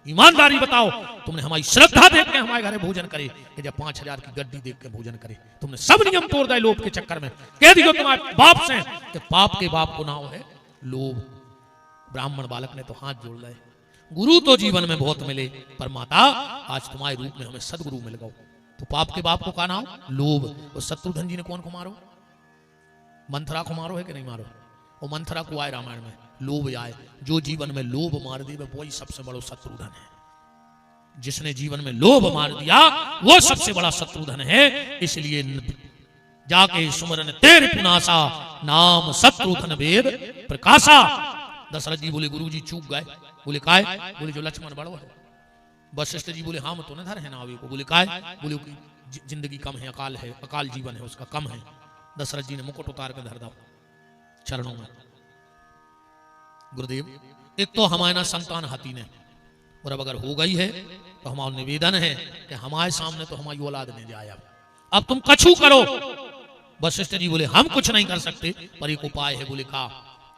ईमानदारी बताओ, तुमने हमारी श्रद्धा देख के हमारे घर भोजन करे कि जब 5000 की गड्डी देख के भोजन करे, तुमने सब नियम तोड़ दिए लोभ के चक्कर में। कह दियो तुम्हारे बाप से कि पाप के बाप को नाम है लोभ। ब्राह्मण बालक ने तो हाथ जोड़ लाए, गुरु तो जीवन में बहुत मिले, पर माता आज तुम्हारे रूप में हमें सदगुरु मिल गए, तो पाप के बाप को का नाम लोभ। और शत्रुघ्न जी ने कौन को मारो? मंथरा को मारो है कि नहीं मारो? और मंथरा को आए रामायण में लोभ आए। जो जीवन में लोभ मार दे वही सबसे बड़ा शत्रुघ्न है। जिसने जीवन में लोभ मार दिया वो सबसे बड़ा शत्रुघ्न है। इसलिए जाके सुमरन तेरे पुनासा, नाम शत्रुघ्न वेद प्रकाशा। दशरथ जी बोले गुरु जी चूक गए। बोले काय? बोले जो लक्ष्मण बड़ो है। वशिष्ठ जी बोले हाँ तो न धर है नावे को। बोले काय? बोले जिंदगी कम है, अकाल है, अकाल जीवन है उसका कम है। दशरथ जी ने मुकुट उतार कर धर दो चरणों में। गुरुदेव एक तो हमारे ना संतान हाथी ने, और अब अगर हो गई है तो हमारा निवेदन है कि हमारे सामने तो हमारी औलाद ने जाया, अब तुम कछु करो। वशिष्ठ जी बोले हम कुछ नहीं कर सकते, पर एक उपाय है। बोले का?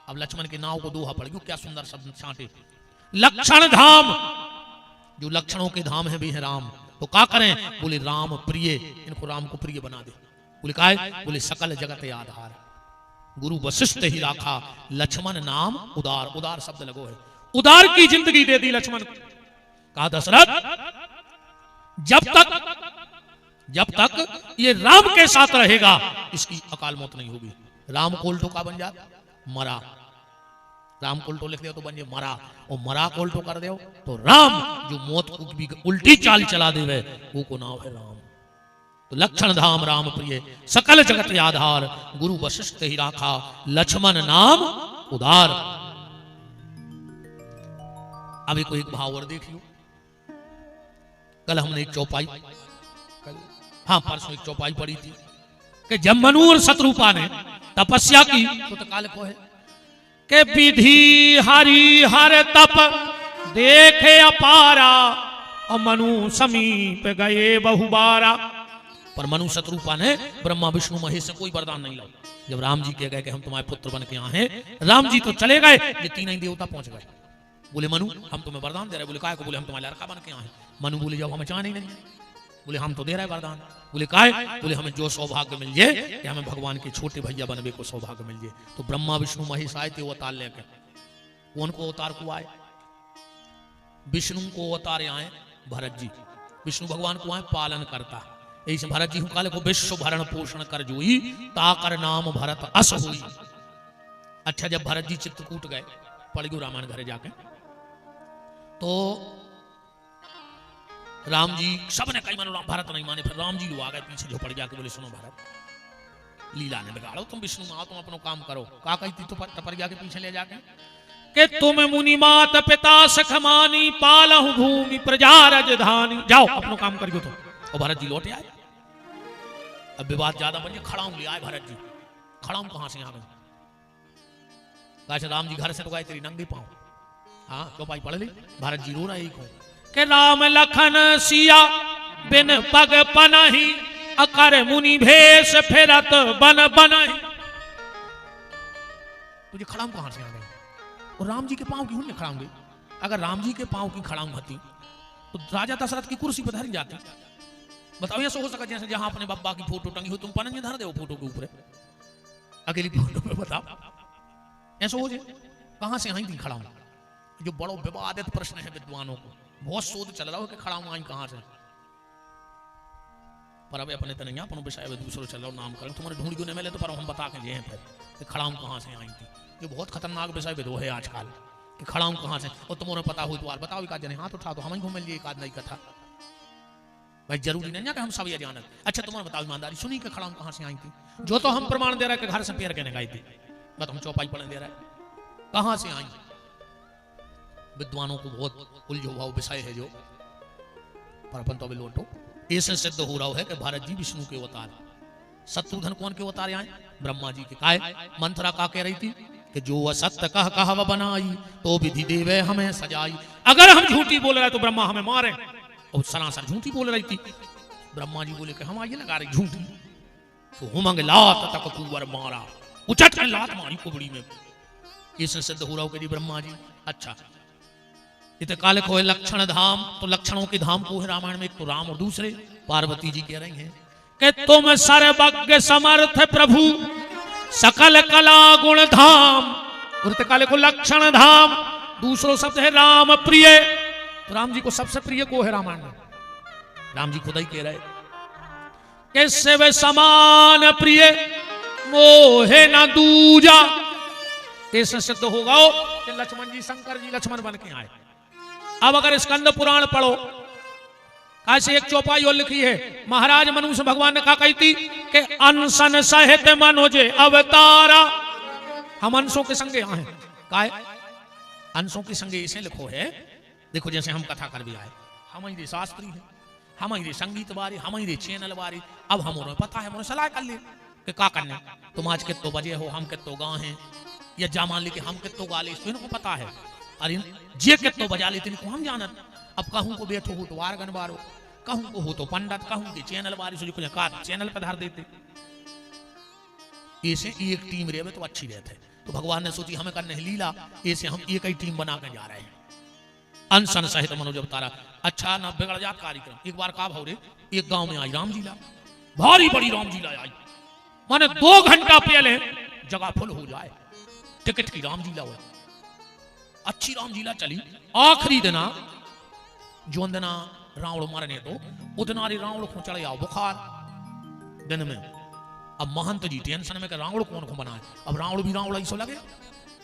अब लक्ष्मण के नाव को दोहा पड़ गया। क्या सुंदर शब्द छांटे, लक्षण धाम। जो लक्षणों के धाम है भी है राम, तो क्या करें? बोले राम प्रिय, इनको राम को प्रिय बना दे। बोले काय? बोले सकल जगत आधार। गुरु वशिष्ठ ही राखा लक्ष्मण नाम उदार। उदार शब्द लगो है, उदार की जिंदगी दे दी लक्ष्मण को। कहा दशरथ जब तक ये राम के साथ रहेगा इसकी अकाल मौत नहीं होगी। राम को उल्टो का बन जा मरा, राम को उल्टो लिख दो तो बन जाए मरा, और मरा को उल्टो कर दो तो राम। जो मौत को भी उल्टी चाल चला देवे वो को नाम है राम। तो लक्षण धाम राम प्रिय, सकल जगत आधार। गुरु वशिष्ठ ही राखा लक्ष्मण नाम उदार। अभी कोई एक भाव और देख लो। कल हमने एक चौपाई, हाँ परसों एक चौपाई पढ़ी थी कि जब मनु और शत्रुपा ने तपस्या की तो काल को है कि विधि हरि हर तप देखे अपारा, और मनु समीप गए बहुबारा। पर मनु शत्रुपा ने ब्रह्मा विष्णु महेश से कोई वरदान नहीं लाया। जब राम जी कह गए कि हम तुम्हारे पुत्र बन के आए हैं, राम जी तो चले गए, ये तीन ही देवता पहुंच गए। बोले मनु हम तुम्हें वरदान दे रहे। बोले काय को? बोले हम तुम्हारे लड़का बन के आए। मनु बोले जब हमें चाह नहीं। बोले हम तो दे रहे वरदान। बोले काय? बोले हमें जो सौभाग्य मिल जाए कि हमें भगवान के छोटे भैया बनने को सौभाग्य मिल जाए। तो ब्रह्मा विष्णु महेश आए थे अवतार लेकर। कौन को अवतार को आए? विष्णु को अवतार आए भरत जी। विष्णु भगवान को आए पालन करता। ऐसे भरत जी काले को विश्व भरण पोषण कर जोई, ताकर नाम भरत अस हुई। अच्छा जब भरत जी चित्रकूट गए, पड़ गयो रामायण घरे जाके, तो राम जी सब ने कई मानो भरत नहीं माने। फिर राम जी लोग आ गए पीछे झोपड़ जाके। बोले सुनो भरत लीला ने बिगाड़ो, तुम विष्णु आओ, तुम अपना काम करो। का कहती तो टपरिया के पीछे ले जाके कि तुम मुनि मात पिता सखमानी, पालहु भूमि प्रजा राजधानी। जाओ अपना काम करियो। तो और भरत जी लौटे आए। अब विवाद ज्यादा बन गया। खड़ाऊं ले आए भरत जी। खड़ाऊं कहां से आ गए? राम जी घर से तो गए तेरी नंगे पांव। हाँ चौपाई पढ़ ली। भरत जी रो रहे कि राम लखन सिया बिन पग पनहि, अकर मुनि भेष फिरत बन बनहि। तुझे खड़ाऊं कहां से आ गए? और राम जी के पांव की नहीं खड़ाऊंगे। अगर राम जी के पांव की खड़ाऊं होती तो राजा दशरथ की कुर्सी पर धरी जाती। बताओ ऐसा हो सका जैसे जहां अपने बाबा की फोटो टंगी हो तुम पनंज धर दे फोटो के ऊपर अकेली फोटो पे। बताओ ऐसा हो जाए? कहां से आई थी खड़ाऊं? जो बड़ो विवादित प्रश्न है विद्वानों को, बहुत शोध चल रहा हो कि खड़ाऊं आई कहां से। पर अब अपने तो नहीं अपन विषय में दूसरों चल रहा हो नामकरण तुम्हारे ढूंढ क्यों नहीं मिले तो पर हम बता के जे फिर कि खड़ाऊं कहां से आई थी। ये बहुत खतरनाक विषय विदो है आजकल कि खड़ाऊं कहां से। और तुम्हारे पता हो तो बताओ एक आध जने हाथ उठा दो, हम ही घूम लिए एक आध नई कथा। भाई जरूरी नहीं है कि हम सब ये जानत। अच्छा तुम्हारे बताओ ईमानदारी सुनी कि खड़ाऊं कहां से आई थी? जो तो हम प्रमाण दे रहे कि घर से पैर के गई थी, बस हम चौपाई पढ़ने दे रहे कहां से आई। विद्वानों को बहुत उलझो भाव विषय है जो, पर अपन तो अभी लौटो। ऐसे सिद्ध हो रहा है कि भारत जी विष्णु के अवतार। शत्रुघ्न कौन के अवतार आए? ब्रह्मा जी के। काय मंत्रा का कह रही थी कि जो असत्य कह बनाई, तो विधि देवे हमें सजाई। अगर हम झूठी बोल रहे तो ब्रह्मा हमें मारे। और सरासर झूठी बोल रही थी। ब्रह्मा जी बोले कि हम आइए लगा रही झूठी। तो हुमंग लात तक कुंवर मारा, उचट लात मारी कुबड़ी में। ऐसे सिद्ध हो रहा हो कि जी ब्रह्मा जी। अच्छा इतने काले को है लक्षण धाम, तो लक्षणों के धाम को है रामायण में, एक तो राम और दूसरे पार्वती जी कह रही हैं कि तुम सर्वज्ञ समर्थ प्रभु सकल कला गुण धाम। और काले को लक्षण धाम, दूसरो शब्द है राम प्रिय। तो राम जी को सबसे प्रिय को है रामायण में, राम जी खुद ही कह रहे कैसे वे समान प्रिय मोहे न दूजा। ऐसे सिद्ध होगा कि लक्ष्मण जी शंकर जी लक्ष्मण बन के आए। अब अगर स्कंद पुराण पढ़ो, ऐसे एक चौपाई और लिखी है, महाराज मनुष्य भगवान ने कहा, कही थी कि अनशन सहित मनोजे अवतारा। हम अंशों के संगे आए हैं, काय अंशों के संगे इसे लिखो है। देखो जैसे हम कथा कर भी आए, हम ही शास्त्री है, हम ही संगीत बारी, हम ही चैनल बारी। अब हम उन्हें पता है, उन्हें सलाह कर ले कि का करने, तुम आज कितो बजे हो, हम कितो गाँव हैं, या जा मान ली कि हम कितो गा ले, तो इनको पता है। अरे जे कितो बजा लेते इनको हम जानत। अब कहूं को बैठो हो तो वारगन बारो, कहूं को हो तो पंडित, कहूं कि चैनल बारी से कुछ का चैनल पर धार देते। ऐसे एक टीम रहे तो अच्छी रहते। तो भगवान ने सोची हमें करने लीला, ऐसे हम एक ही टीम बना कर जा रहे हैं। अनशन सहित मनोज अवतारा। अच्छा ना बिगड़ जात कार्यक्रम। एक बार का भाव रे, एक गांव में आई रामलीला, भारी बड़ी रामलीला आई, माने 2 घंटा पहले जगह फुल हो जाए, टिकट की रामलीला हुई, अच्छी रामलीला चली। आखिरी दिना जो दिना रावण मरने तो उतना रावण को चढ़ आओ बुखार दिन में। अब महंत जी टेंशन में रावण कौन को बनाए। अब रावण भी रावण ऐसा लगे,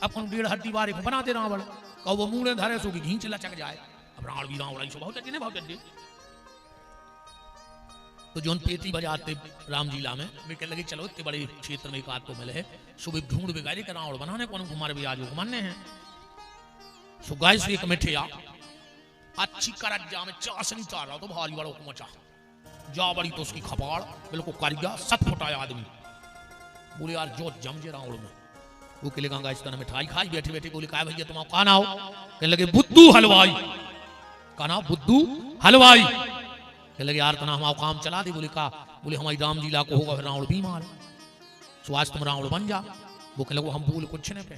अपन 1.5 हड्डी बारे को बनाते रावण, कहो वो मुंह धरे सो कि घींच लचक जाए। अब रावण भी रावण ऐसा बहुत अच्छे बहुत अच्छे। तो जोन पेटी बजाते रामलीला में मैं कह लगी चलो इतने बड़े क्षेत्र में एक आध तो मिले है, सुबह ढूंढ बिगाड़ी के रावण बनाने कौन कुमार भी आज मानने हैं। सो गाय से एक मिठे आ अच्छी करज्जा में चाशनी चार रहा तो भारी बड़ो को मचा जा बड़ी तो उसकी खपाड़ बिल्कुल कारिया 7 फुटाया आदमी। बोले यार जो जमजे रावण में वो के लिए इस तरह मिठाई खाई बैठे बैठे। बोले कहा भैया तुम कहा ना हो, कहने लगे बुद्धू हलवाई। कहा ना बुद्धू हलवाई। कहने लगे यार तना हम काम चला दे। बोले कहा, बोले हमारी रामलीला को होगा रावण बीमार, सो आज तुम रावण बन जा। वो कहने लगे हम बोल कुछ नहीं पे।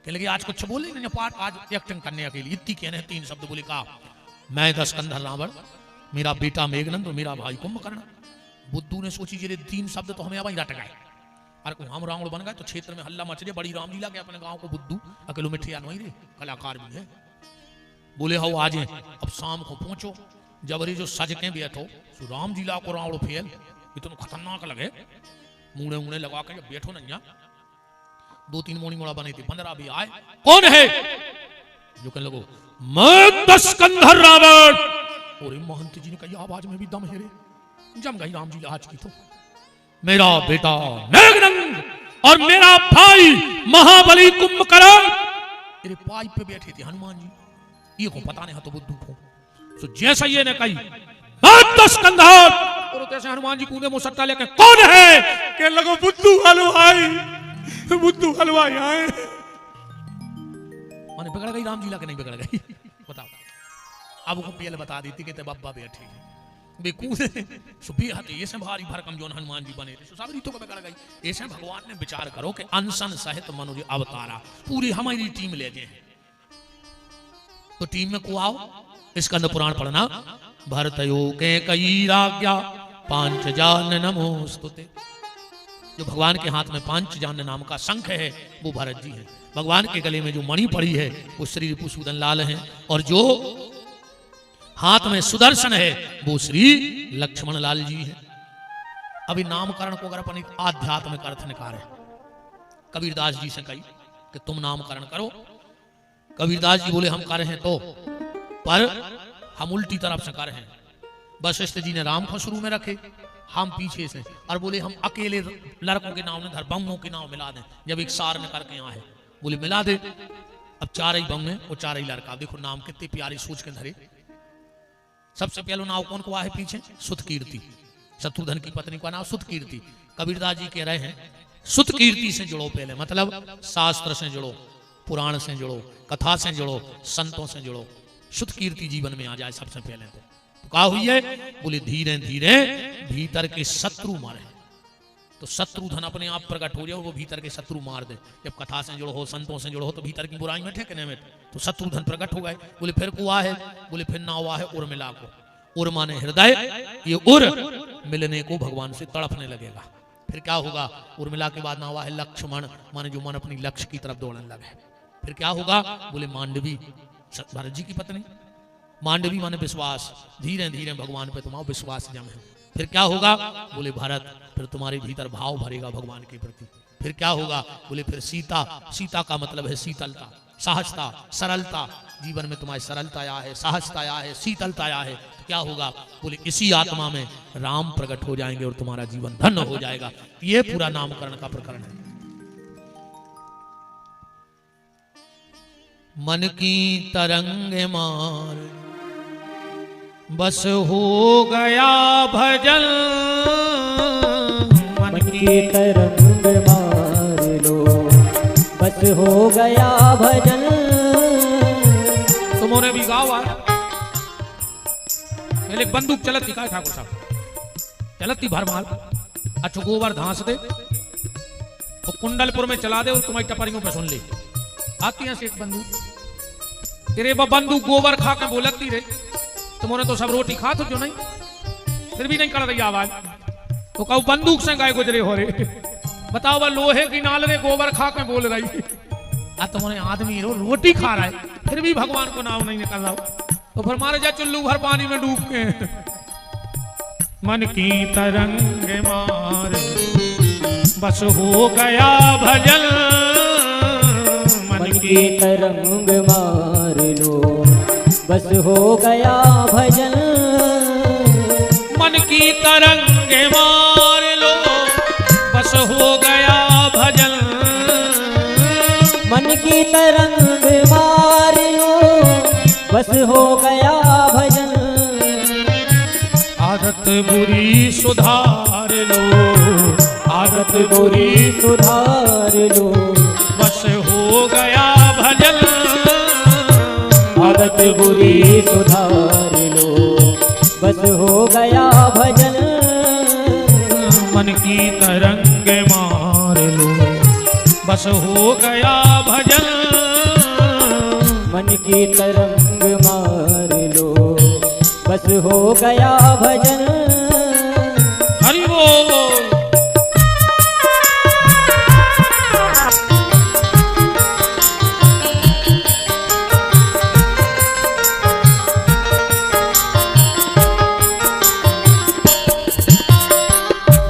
कहने लगे आज कुछ बोले नहीं पाठ, आज एक्टिंग करने के लिए इतनी कहने 3 शब्द। बोले कहा मैं दशकंधर रावण, मेरा बेटा मेघनंद और मेरा भाई कुंभकर्ण। बुद्धू ने सोची जे 3 शब्द तो हमें अब रट गए। अरे हम रावण बन गए तो क्षेत्र में हल्ला मच रही, बड़ी रामलीला के अपने गांव को बुद्धू अकेलो मिठिया नहीं रे, कलाकार भी है। बोले हो आज अब शाम को पहुंचो, जबरी जो सज के बैठो सो रामलीला को रावण फेल इतना खतरनाक लगे। मुड़े मुड़े लगा के बैठो नैया 2-3 मोनी मोड़ा बने थे, 15 भी आए। कौन है जो कहने लगो मैं दशकंधर रावण। और महंत जी ने कही आवाज में भी दम है रे, जम गई रामलीला आज की। तो मेरा बेटा मेघनंद और मेरा भाई महाबली कुंभकर्ण मेरे पाइप पे बैठे थे हनुमान जी, ये को पता नहीं तो बुद्धू को। तो जैसा ये ने कही दशकंधर, और कैसे हनुमान जी कूदे मुंह सट्टा लेके कौन है के लगो बुद्धू हलवाई, बुद्धू हलवाई आए। माने बिगड़ गई रामलीला के नहीं बिगड़ गई बताओ। अब वो पहले बता देती कि ते बब्बा बैठे बेकूदे सो बेहद ऐसे भारी भरकम जो हनुमान जी बने थे, सब रीतों को बिगड़ गई। ऐसे भगवान ने विचार करो कि अनशन सहित मनोज अवतारा पूरी हमारी टीम ले गए। तो टीम में को आओ स्कंद पुराण पढ़ना। भरतयो के कई राज्ञा पांचजान नमोस्तुते। जो भगवान के हाथ में पांचजान नाम का शंख है वो भरत जी है। भगवान के गले में जो मणि पड़ी है वो श्री रिपुसूदन लाल है, और जो हाथ में सुदर्शन है वो श्री लक्ष्मण लाल जी है। अभी नामकरण को अगर अपन आध्यात्मिक अर्थ निकाल है, कबीरदास जी से कही कि तुम नामकरण करो। कबीरदास जी बोले हम कर हैं तो, पर हम उल्टी तरफ से कर हैं। वशिष्ठ जी ने राम को शुरू में रखे, हम पीछे से, और बोले हम अकेले लड़कों के नाम धर बम्बों के नाम मिला दें। जब एक सार ने करके यहाँ है बोले मिला दे। अब 4 ही बम और 4 ही लड़का, देखो नाम कितने प्यारे सोच के धरे। सबसे पहले नाव कौन को है पीछे? सुत कीर्ति, शत्रुधन की पत्नी का नाम सुत कीर्ति। कबीरदास जी कह रहे हैं सुत कीर्ति से जुड़ो पहले, मतलब शास्त्र से जुड़ो, पुराण से जुड़ो, कथा से जुड़ो, संतों से जुड़ो, सुत कीर्ति जीवन में आ जाए सबसे पहले। तो कहा हुई है, बोले धीरे धीरे भीतर के शत्रु मरे। तो शत्रुधन अपने आप प्रकट हो जाए और वो भीतर के शत्रु मार दे। जब कथा से जुड़ो हो, संतों से जुड़ो हो, तो भीतर की बुराई में ठेकने में तो शत्रुधन प्रकट हो गए। बोले फिर कुआ है, बोले फिर ना हुआ है उर्मिला को। उर माने हृदय, ये उर मिलने को भगवान से तड़पने लगेगा। फिर क्या होगा? उर्मिला के बाद ना हुआ है लक्ष्मण, माने जो मन अपनी लक्ष्य की तरफ दौड़ने लगे। फिर क्या होगा? बोले मांडवी, भरत जी की पत्नी। मांडवी माने विश्वास, धीरे धीरे भगवान पे तुम्हारा विश्वास जमे। फिर क्या होगा? बोले भरत, फिर तुम्हारे भीतर भाव भरेगा भगवान के प्रति। फिर क्या होगा? बोले फिर सीता। सीता का मतलब है शीतलता, सहजता, सरलता। जीवन में तुम्हारी सरलता आया है, सहजता आया है, शीतलता आया है। तो क्या होगा? बोले इसी आत्मा में राम प्रकट हो जाएंगे और तुम्हारा जीवन धन्य हो जाएगा। ये पूरा नामकरण का प्रकरण है। मन की तरंग मार बस हो गया भजन, मन की तरंग मार लो बस हो गया भजन। तुमने भी गाओ आज। पहले बंदूक चलती का ठाकुर साहब, चलती भरमाल। अच्छा गोबर धांस दे तो कुंडलपुर में चला दे और तुम्हारी टपरियों पे सुन ले। आती है एक बंदूक, तेरे बंदूक गोबर खा के बोलती रे। तुमने तो सब रोटी खा तो जो नहीं, फिर भी नहीं कर रही आवाज। तो कहू बंदूक से गाय गुजरे हो रे। बताओ वह लोहे की नाल रे गोबर खा के बोल रही। तुम्हारे आदमी रोटी खा रहा है, फिर भी भगवान को नाम नहीं निकल रहा। तो फिर मारे जा चुल्लू भर पानी में डूब के। मन की तरंग मार बस हो गया भजन, मन की तरंग मार लो बस हो गया भजन। मन की तरंग मार लो बस हो गया भजन, मन की तरंग मार लो बस हो गया भजन। आदत बुरी सुधार लो, आदत बुरी सुधार लो बस हो गया भजन, आदत बुरी सुधार लो बस हो गया भजन। मन की तरंग मार लो बस हो गया भजन, मन की तरंग मार लो बस हो गया भजन। हरि बोल।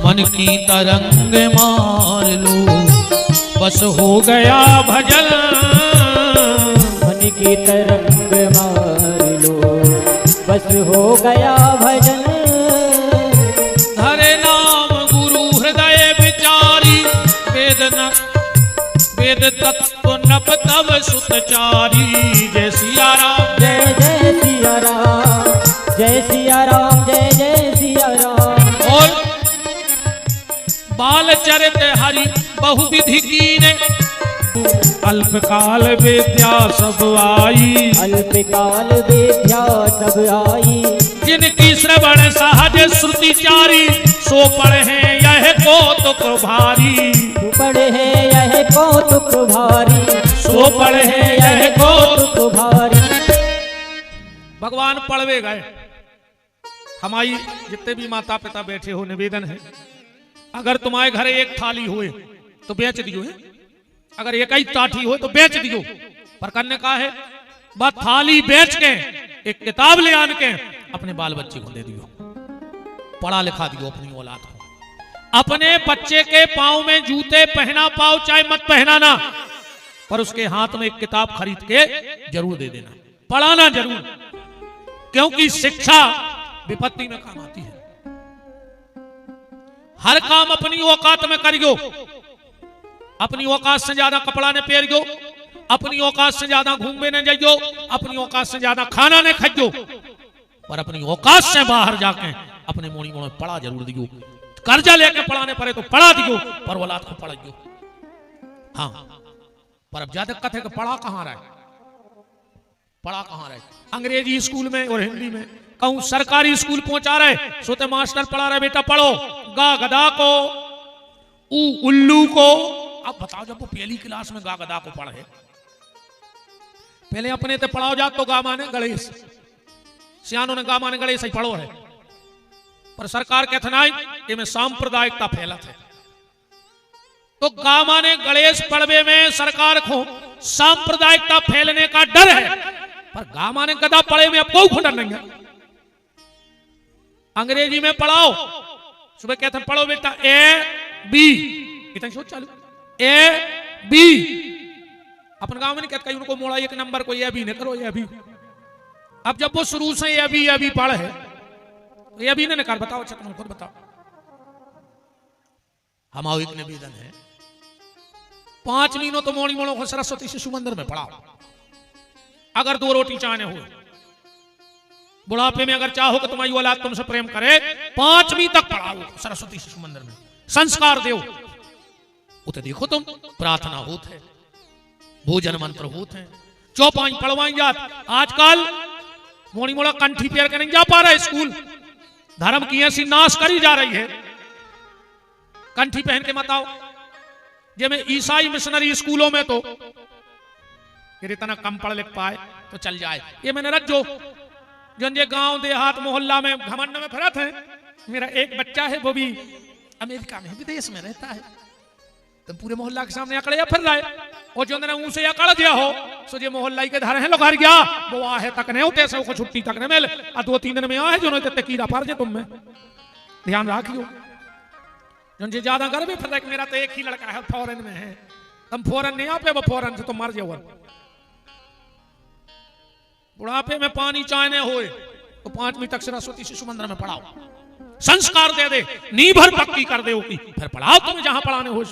मन की तरंग मार लो बस हो गया भजन, मन की तरंग मार लो बस हो गया भजन। हरे नाम गुरु हृदय विचारी, वेद तत्व नभ तव सुतचारी। जय सिया राम, जय जय सिया राम, जय सिया राम, जय जय सिया राम। और बाल चरित हरि बहुविधि कीने, अल्पकाल विद्या सब आई, अल्पकाल विद्या सब आई। जिनकी श्रवण सहज श्रुति चारी, सो पढ़े यह कौतुक भारी, पढ़े यह कौतुक भारी, सो पढ़े यह कौतुक भारी। भगवान पढ़वे गए। हमारी जितने भी माता पिता बैठे हो, निवेदन है अगर तुम्हारे घर एक थाली होए तो बेच दियो है, अगर एक ही टाठी हो तो बेच दियो। पर करने का है बस थाली बेच के एक किताब ले आन के अपने बाल बच्चे को दे दियो, पढ़ा लिखा दियो अपनी औलाद को। अपने बच्चे के पाँव में जूते पहना पाओ चाहे मत पहनाना, पर उसके हाथ में एक किताब खरीद के जरूर दे देना, पढ़ाना जरूर, क्योंकि शिक्षा विपत्ति में काम आती है। हर काम अपनी औकात में करियो, अपनी औकात से ज्यादा कपड़ा ने पहनियो, अपनी औकात से ज्यादा घूमने न जाइयो, अपनी औकात से ज्यादा खाना ने खाइयो, पर अपनी औकात से बाहर जाके अपने मोड़ी मोड़ पढ़ा जरूर दियो। कर्जा लेके पढ़ाने पड़े तो पढ़ा दियो, पर औलाद को पढ़ाइयो। हाँ, पर अब ज्यादा कथे कि पढ़ा कहाँ रहे, पढ़ा कहाँ रहे। अंग्रेजी स्कूल में और हिंदी में कहूं सरकारी स्कूल पहुंचा रहे, सोते मास्टर पढ़ा रहे बेटा पढ़ो, गा गधा को उल्लू को। अब बताओ, जब वो पहली क्लास में गा गदा को पढ़े, पहले अपने ते पढ़ाओ जात तो गा माने गणेश, सियानों ने गा माने गणेश ही पढ़ो है। पर सरकार कहते ना कि में सांप्रदायिकता फैलत है, तो गा माने गणेश पढ़वे में सरकार को सांप्रदायिकता फैलने का डर है। पर गा माने गदा पढ़े में अब कोई डर नहीं है। अंग्रेजी में पढ़ाओ, सुबह कहते हैं पढ़ो बेटा ए बी, इतना सोच चालू ए बी। अपन गांव में नहीं कहते उनको मोड़ा एक नंबर को ए बी ने करो ए बी। अब जब वो शुरू से ए बी पढ़ है तो ए बी ने कर बताओ, अच्छा तुम खुद बताओ। हमारे एक निवेदन है, 5 महीनों तो मोड़ी मोड़ों को सरस्वती शिशु मंदिर में पढ़ाओ। अगर 2 रोटी चाहने हो, बुढ़ापे में अगर चाहो कि तुम्हारी औलाद तुमसे प्रेम करे, 5वीं तक पढ़ाओ सरस्वती शिशु मंदिर में, संस्कार दो। उते देखो तुम प्रार्थना होत है, भोजन मंत्र होते हैं, चौपाई पढ़वाई जात। आजकल मोड़ी मोड़ा कंठी पैर के नहीं जा पा रहा स्कूल, धर्म की ऐसी नाश करी जा रही है। कंठी पहन के मत आओ। जब ईसाई मिशनरी स्कूलों में तो इतना कम पढ़ लिख पाए तो चल जाए। ये मैंने रख जो ये गांव देहात मोहल्ला में घमंड में फिरत है। मेरा एक बच्चा है, वो भी अमेरिका में विदेश में रहता है, तो पूरे मोहल्ला के सामने अकड़े फिर रहा है। और जो मुंह से अकड़ दिया हो सो जे मोहल्ला के धर है लोग हर गया वो आहे तक नहीं होते से छुट्टी तक नहीं मिल, 2-3 दिन में आए जो नहीं कीड़ा पार जे तुम में ध्यान रखियो। जो ज्यादा गर्व फिर मेरा तो एक ही लड़का है, फॉरेन में है, तुम फॉरेन नहीं आ पे, वो फॉरेन से तुम मर जाओ। बुढ़ापे में पानी चाहने हो तो 5वीं तक सरस्वती शिशु मंदिर में पढ़ाओ, संस्कार दे दे, नी भर पक्की कर दे, फिर पढ़ाओ तुम्हें जहां पढ़ाने हो,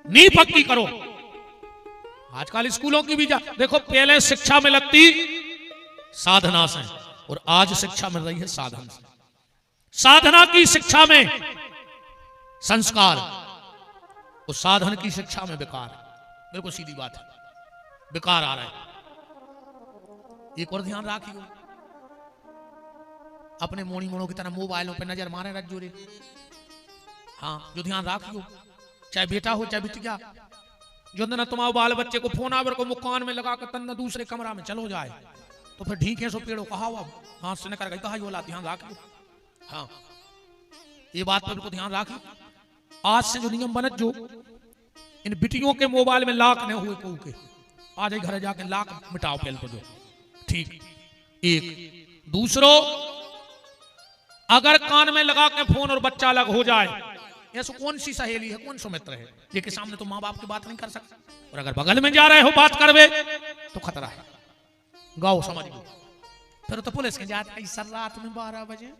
नी पक्की करो। आजकल स्कूलों की भी देखो, पहले शिक्षा में लगती साधना से और आज शिक्षा मिल रही है साधन से। साधना की शिक्षा में संस्कार और साधन की शिक्षा में विकार। बिल्कुल सीधी बात है, विकार आ रहा है। एक और ध्यान रखियो, अपने मोड़ी मोड़ों की तरह मोबाइलों पे नजर मारे रख जोरे। हाँ, जो ध्यान रखियो, चाहे बेटा हो चाहे बिटिया, जो ना तुम्हारे बाल बच्चे को फोन आवर को मुकान में लगा कर तन्ना दूसरे कमरा में चलो जाए तो फिर ठीक है, सो पेड़ों कहा हाथ से निकल गई कहा यो ध्यान रखियो। हाँ, ये बात पर ध्यान रखियो। आज से जो नियम बनत, जो इन बिटियों के मोबाइल में लाख न हुए को के आज घर जाके लाख मिटाओ पहल तो जो ठीक। एक दूसरों, अगर कान में लगा के फोन और बच्चा अलग हो जाए, ऐसा कौन सी सहेली है, कौन सा मित्र है जिसके सामने तो माँ बाप की बात नहीं कर सकता, और अगर बगल में जा रहे हो बात करवे तो खतरा है। गाओ समझ लो, फिर तो पुलिस के जात आई सर रात में 12 बजे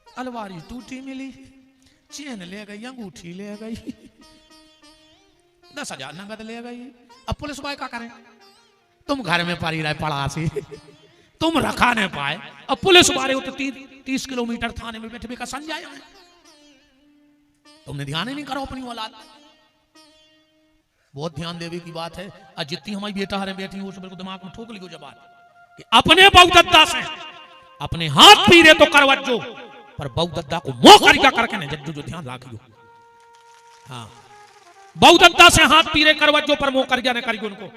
अलवारी टूटी मिली, चेन ले गई, अंगूठी ले गई, 10,000 नगद ले गई। अब पुलिस वाले क्या करें? तुम घर में पड़ी रहे पड़ा सी, तुम रखा नहीं पाए, अब पुलिस वाले तो 30 किलोमीटर थाने में बैठे का संजाए हैं। तुमने ध्यान ही नहीं करो अपनी औलाद। बहुत ध्यान देवे की बात है। आज जितनी हमारी बेटा हरे बेटी हो बिल्कुल दिमाग में ठोक लियो जबान कि अपने बहुदत्ता से अपने हाथ पीरे तो करवजो, पर बहुदत्ता को मोहकरिया करके नहीं जज्जो, जो ध्यान रखियो। हाँ, बहुदत्ता से हाथ पीरे करवजो पर मोहकरिया न करियो। उनको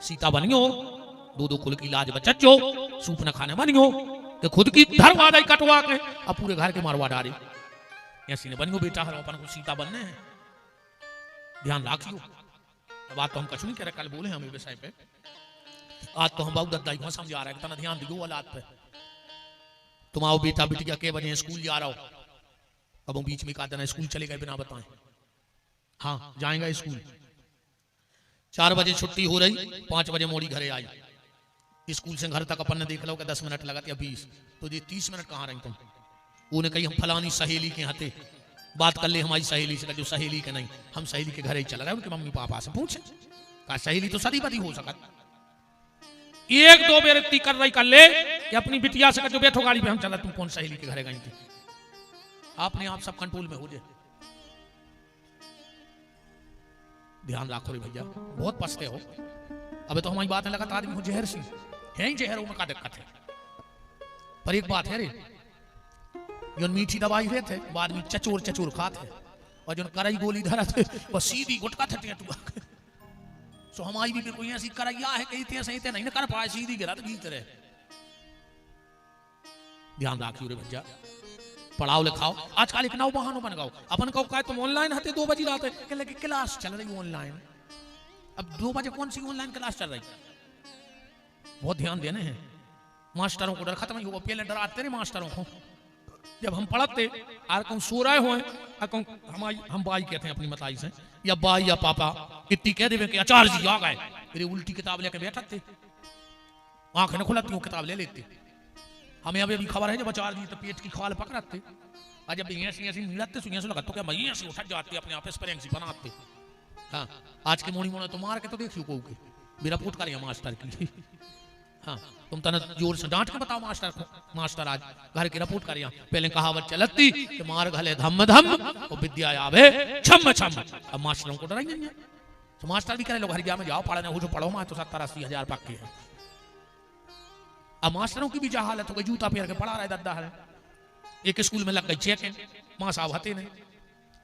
सीता बनियो, 2 कुल की लाज बचो, सूप न खाने बनियो, कि खुद की धरवादा कटवा के अब पूरे घर के मारवा डाली। ऐसी ने बनियो बेटा हर अपन को सीता बनने हैं। ध्यान रखियो। बात तो हम कछु नहीं कह रहे, कल बोले हम विषय पे, आज तो हम बहुदत्ता को समझा रहे हैं। ध्यान दियो औलाद पे। तुम आओ बेटा बिटिया के बजे स्कूल जा रहा हो, अब वो बीच में कहा देना स्कूल चले गए बिना बताएं। हाँ, जाएगा स्कूल, 4 बजे छुट्टी हो रही, 5 बजे मोड़ी घरे आई। स्कूल से घर तक अपन ने देख लो कि 10 मिनट लगा या 20, तो ये 30 मिनट कहाँ रही तुम? उन्हें कही हम फलानी सहेली के हाथे बात कर ले, हमारी सहेली से, जो सहेली के नहीं, हम सहेली के घर ही चल रहे, उनके मम्मी पापा से पूछे। कहा सहेली तो सदी बदी हो सकत, 1-2 बेर इतनी कर रही कर ले कि अपनी बिटिया से जो बैठो गाड़ी पे हम चला, तुम कौन सहेली के घर गई थी। आपने आप सब कंट्रोल में हो जाए। ध्यान रखो रे भैया, बहुत पछते हो। अबे तो हमारी बात है लगातार आदमी हो जहर सी है ही, जहरों में का दिक्कत है। पर एक बात है रे, जो मीठी दवाई हुए थे बाद में चचोर चचोर खाते और जो करई गोली धरा थे बस सीधी गुटका थे टुआ सो हमारी भी कोई ऐसी करैया है कहीं ते सही नहीं कर पाए सीधी गिरा तो गीत रहे। ध्यान राखियो रे भैया, पढ़ाओ लिखाओ। आजकल एक नौ बहानो बन गओ अपन को कहे तुम ऑनलाइन हते 2 बजे रात के लगे क्लास चल रही ऑनलाइन। अब 2 बजे कौन सी ऑनलाइन क्लास चल रही? बहुत ध्यान देने हैं। मास्टरों को डर खत्म ही हुआ, पहले डराते रहे मास्टरों को। जब हम पढ़ते आर कहूँ सो रहे हुए हम बाई कहते हैं अपनी मताई से या बाई या पापा इतनी कह देवे कि आचार्य जी आ गए, मेरी उल्टी किताब लेके बैठा थे, आंखें न खुलती हूँ किताब ले लेते। हमें अभी खबर है जब आचार्य जी तो पेट की खाल पकड़ते और जब ऐसी ऐसी मिलते सुनिए लगा तो क्या मैं ऐसे उठ जाते अपने आप स्प्रेंग बनाते। हाँ आज के मोड़ी मोड़ तो मार के तो देखियो को मेरा पुट करिए मास्टर की। हाँ तुम तना जोर से डांट के बताओ मास्टर को, मास्टर आज घर की रिपोर्ट करिए। पहले कहावत चलती कि मार घले धम धम और विद्या आवे छम छम। अब मास्टरों को डराई नहीं है तो मास्टर भी करे लो घर में जाओ पढ़ने हो जो पढ़ो मैं तो 70-80 हजार पक्के है। अब मास्टरों की भी जा हालत हो गई, जूता पहन के पढ़ा रहे दद्दा है। एक स्कूल में लग गई चेकिंग, मां साहब हते नहीं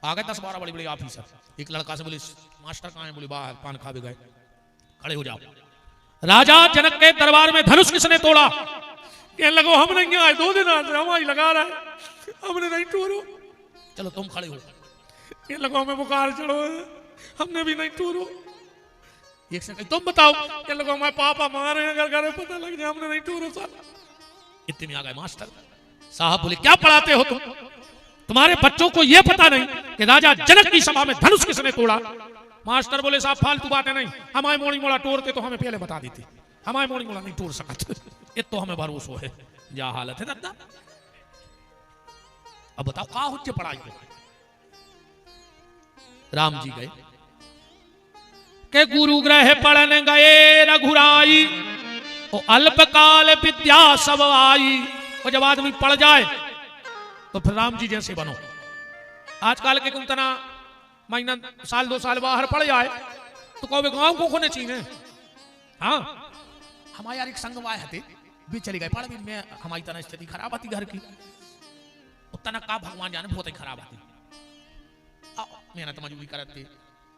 आ गए 10-12 बड़े बड़े ऑफिसर। एक लड़का से बोले मास्टर कहाँ है? बोले बाहर पान खा भी गए। खड़े हो जाओ। राजा जनक के दरबार में धनुष किसने तोड़ा? कहने लगो हम नहीं आए 2 दिन आज हमारी लगा रहा है हमने नहीं तोड़ो। चलो तुम खड़े हो। कहने लगो हमें बुखार चढ़ो हमने भी नहीं तोड़ो। एक से तुम बताओ। कहने लगो हमारे पापा मारे अगर घर पता लग जाए हमने नहीं तोड़ो साहब। इतने आ गए मास्टर साहब। बोले क्या पढ़ाते हो तुम? तुम्हारे बच्चों को यह पता नहीं कि राजा जनक की सभा में धनुष किसने तोड़ा? मास्टर बोले साहब फालतू बातें नहीं, हमारे मोड़ी मोड़ा तोड़ते तो हमें पहले बता देते, हमारे मोड़ी मोड़ा नहीं तोड़ सकते। ये तो हमें भरोसा है। जा हालत है दादा। अब बताओ कहा हो पढ़ाई को? राम जी गए के गुरु ग्रह पढ़ने गए रघुराई और अल्पकाल विद्या सब आई। और जब आदमी पढ़ जाए तो फिर राम जी जैसे बनो। आजकल के कुंतना महीना 1-2 साल बाहर पड़ जाए तो कहोगे गांव को खोने चाहिए। हाँ हमारे यार एक संग वाय हते भी चली गए पढ़ भी मैं हमारी तना स्थिति खराब आती घर की उतना का भगवान जाने बहुत ही खराब आती। मेहनत मजदूरी करते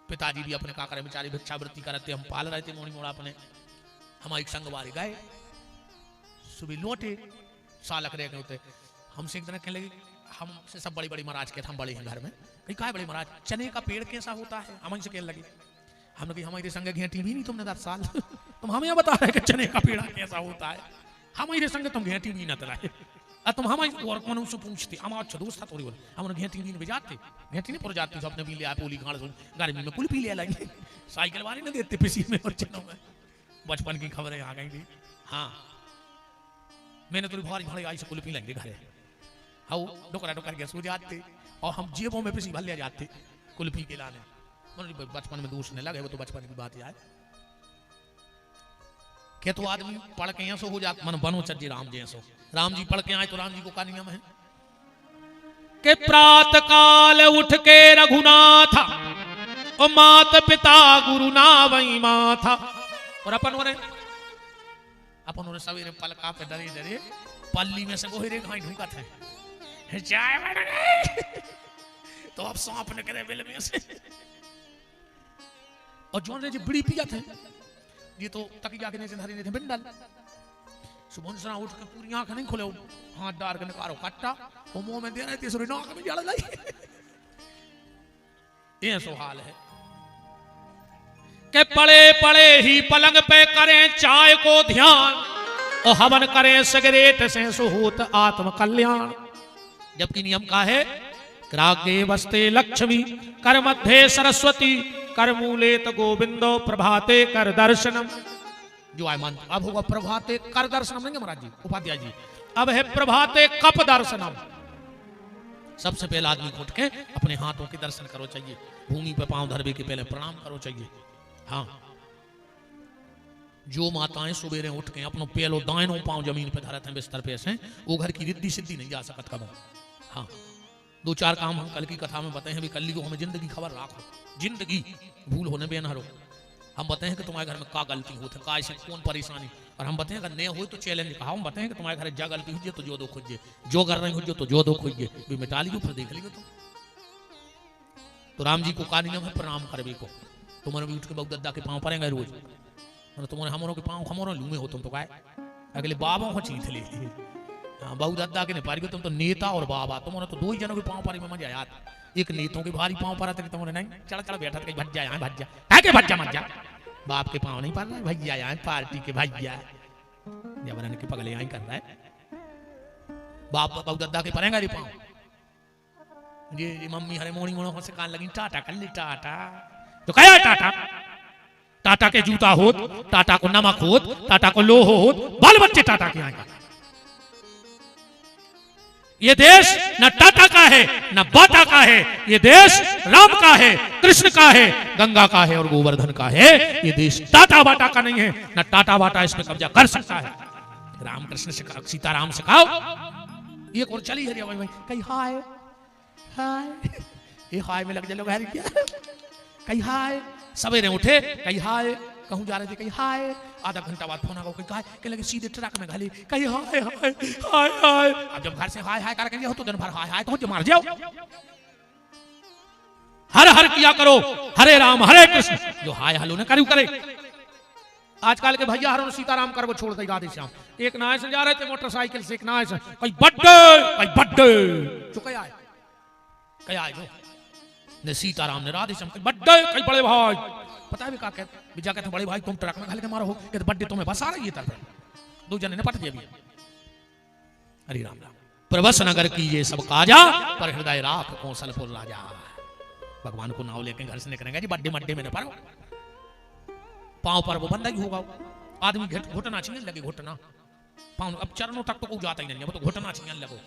पिताजी भी अपने का करे बेचारे भिक्षावृत्ति करते हम पाल रहे थे मोड़ी मोड़ा अपने। हमारे संग वाले गए सुबह लौटे सालक रह गए होते। हमसे एक दिन कहने लगे हमसे सब बड़ी बड़ी महाराज के हम बड़े हैं घर में। कहीं कहा बड़े महाराज चने का पेड़ कैसा होता है? हम से कहने लगे हमने कही हमारे संग घेटी भी नहीं तुमने 10 साल तुम हमें बता रहे कि चने का पेड़ कैसा होता है? हमारे संग तुम घेटी भी न तराए तुम हमारे और कौन उससे पूछते? हमारा अच्छा दोस्त था थोड़ी बोले हमने घेटी भी जाते घेटी नहीं पुर जाती अपने भी लिया पोली गाड़ गर्मी में कुल पी लिया लाएंगे साइकिल वाले न देते पिसी में और चनों में। बचपन की खबरें आ गई थी। हाँ मैंने तो भारी भारी आई से कुल पी लेंगे घरे। हाँ डोकरा डोकर के सो जाते और हम जेबों में पिसी भर ले जाते कुल्फी के लाने। बचपन में दोस्त ने लगे वो तो बचपन की बात याद के तो आदमी पढ़ के ऐसो हो जाता मन बनो चज्जे राम जैसो। राम जी पढ़ के आए तो राम जी को का नियम है कि प्रात काल उठ के रघुनाथ और मात पिता गुरु ना वही माथा। और अपन सवेरे पलका पे डरे डरे पल्ली में से गोहरे घाई ढूंढत है चाय बन गई तो अब सांप ने करे बिल में से। और जो ने बीड़ी पिया थे ये तो तकिया के नीचे धरी थे बिंडल। सुबह से उठ के पूरी आंख नहीं खोले हाथ डाल के निकालो कट्टा वो मुंह में दे रहे थे नाक में जड़ लाई। ये सो हाल है के पड़े पड़े ही पलंग पे करें चाय को ध्यान और हवन करें सिगरेट से सुहूत आत्म कल्याण। जबकि नियम का है क्रागे वस्ते लक्ष्मी कर मध्य सरस्वती कर मूले तो गोविंदो प्रभाते कर दर्शनम। जो आय मान अब होगा प्रभाते कर दर्शनम नहीं महाराज जी उपाध्याय जी अब है प्रभाते कप दर्शनम। सबसे पहले आदमी को उठ के अपने हाथों के दर्शन करो चाहिए। भूमि पे पांव धरवे के पहले प्रणाम करो चाहिए। हाँ जो माताएं सुबेरे उठ के अपनो पहलो दाहिनो पांव जमीन पे धरत हैं बिस्तर पे से वो घर की रिद्धि सिद्धि नहीं जा सकत कब। हाँ 2-4 काम हम कल की कथा में बताए हैं भी कल को हमें जिंदगी खबर रखो जिंदगी भूल होने बेन हरो। हम बताएं कि तुम्हारे घर में का गलती होती है, का ऐसे कौन परेशानी, और हम बताएं अगर नहीं हो तो चैलेंज कहा, हम बताएं कि तुम्हारे घर जा गलती हुई तो जो दो खोजिए, जो कर रहे हो तो जो दो खोजिए, भी मिटा लीजिए फिर देख लीजिए तुम। तो राम जी को का नियम है प्रणाम करवे को, तुम्हारे भी उठ के बहुत दद्दा के पाँव पड़ेंगे रोज, तुम्हारे हमारों के पाँव हमारों लूमे हो तुम तो काय अगले बाबा को चीथ ले, हाँ बहुत दद्दा के नहीं पारी तुम तो नेता और बाबा, तुम्हारे तो दो ही जनों के पाँव पारी में मजा आया, एक नेताओं के भारी पाँव पड़ा था कि तुम्हारे नहीं चढ़ चढ़ बैठा था भज्जा यहाँ भज्जा है के भज्जा मज्जा, बाप के पाँव नहीं पड़ रहा है भैया यहाँ पार्टी के भैया जबरन के पगले यहाँ कर रहा है, बाप बहुत दद्दा के पड़ेगा रे पाँव, ये मम्मी हरे मोड़ी मोड़ों से कान लगी टाटा कर ली टाटा, तो क्या टाटा, टाटा के जूता होत, टाटा को नमक होत, टाटा को लोहो होत, बाल बच्चे टाटा के आएंगे। ये देश न टाटा का है न बाटा का है, ये देश राम का है, कृष्ण का है, गंगा का है और गोवर्धन का है, ये देश टाटा बाटा का नहीं है, न टाटा बाटा इसमें कब्जा कर सकता है। राम कृष्ण से सीताराम से कहो एक और चली है भाई कहीं हाय हाय, ये हाय में लग जाए लोग क्या कहीं हाय, सवेरे उठे कहीं हाय, कहूँ जा रहे थे कहीं हाय, आधा घंटा बाद फोन आगा कहीं के लगे सीधे ट्रक में घाली कहीं हाय हाय हाय हाय, अब जब घर से हाय हाय करके हो तो दिन भर हाय हाय तो मार जाओ, हर हर किया करो, हरे राम हरे कृष्ण, जो हाय हलो ने करू करे। आजकल के भैया हरों सीताराम कर वो छोड़ दे राधे श्याम, एक नाय से जा रहे थे मोटरसाइकिल से, एक नाय से कहीं बर्थडे जो कहीं आए जो ने सीताराम ने राधे श्याम कहीं बर्थडे, कहीं बड़े भाई पता है भी क्या कहते, बिजा कहते बड़े भाई तुम ट्रक में घाल के मारो हो, कहते बर्थडे तुम्हें बस आ रही है तरफ, दो जने ने पट दिया भी, हरि राम राम। प्रवस नगर कीजिए सब काजा, पर हृदय राख कौशलपुर राजा, भगवान को नाव लेके घर से निकलेंगे जी बर्थडे मड्डे में न पारो, पांव पर वो बंदा ही होगा, आदमी घुटना छीन लगे, घुटना पांव अब चरणों तक तो कोई जाता ही नहीं, वो तो घुटना छीन लगो।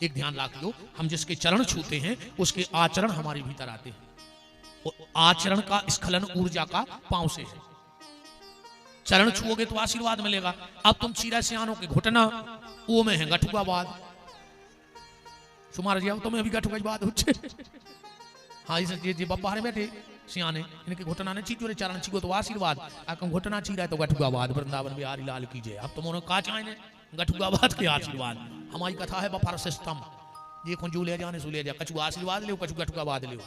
एक ध्यान रख लो, हम जिसके चरण छूते हैं उसके आचरण हमारे भीतर आते हैं, आचरण का स्खलन ऊर्जा का पांव से है, चरण छुओगे तो आशीर्वाद मिलेगा। अब तुम चीरा सियानों के घुटना वो में है गठुआ बाद, सुमार जी तुम्हें अभी गठुआ बाद उठे, हाँ जी बब्बा हरे बैठे सियाने इनके घुटना ने चीजो रे चरण छीगो तो आशीर्वाद, आकम घुटना चीरा है तो गठुआ बाद, वृंदावन बिहारी लाल कीजिए। अब तुम उन्होंने कहा चाहे गठुआ बाद के आशीर्वाद, हमारी कथा है बफर सिस्टम, ये कौन जू ले जाने सु ले जा, कछु आशीर्वाद ले कछु गठुआ बाद ले।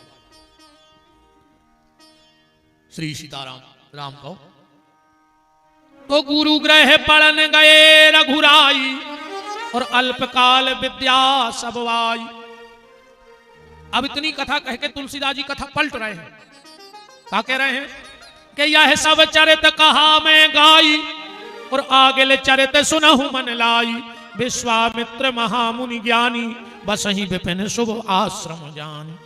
श्री सीताराम राम कहो तो गुरु ग्रह पढ़न गए रघुराई, और अल्पकाल विद्या सबवाई। अब इतनी कथा कह के तुलसीदास जी कथा पलट रहे हैं, क्या कह रहे हैं कि यह सब चरित कहा मैं गाई, और आगे चरित सुनहु मन लाई। विश्वामित्र महामुनि ज्ञानी, बस ही विपिन शुभ आश्रम जानी।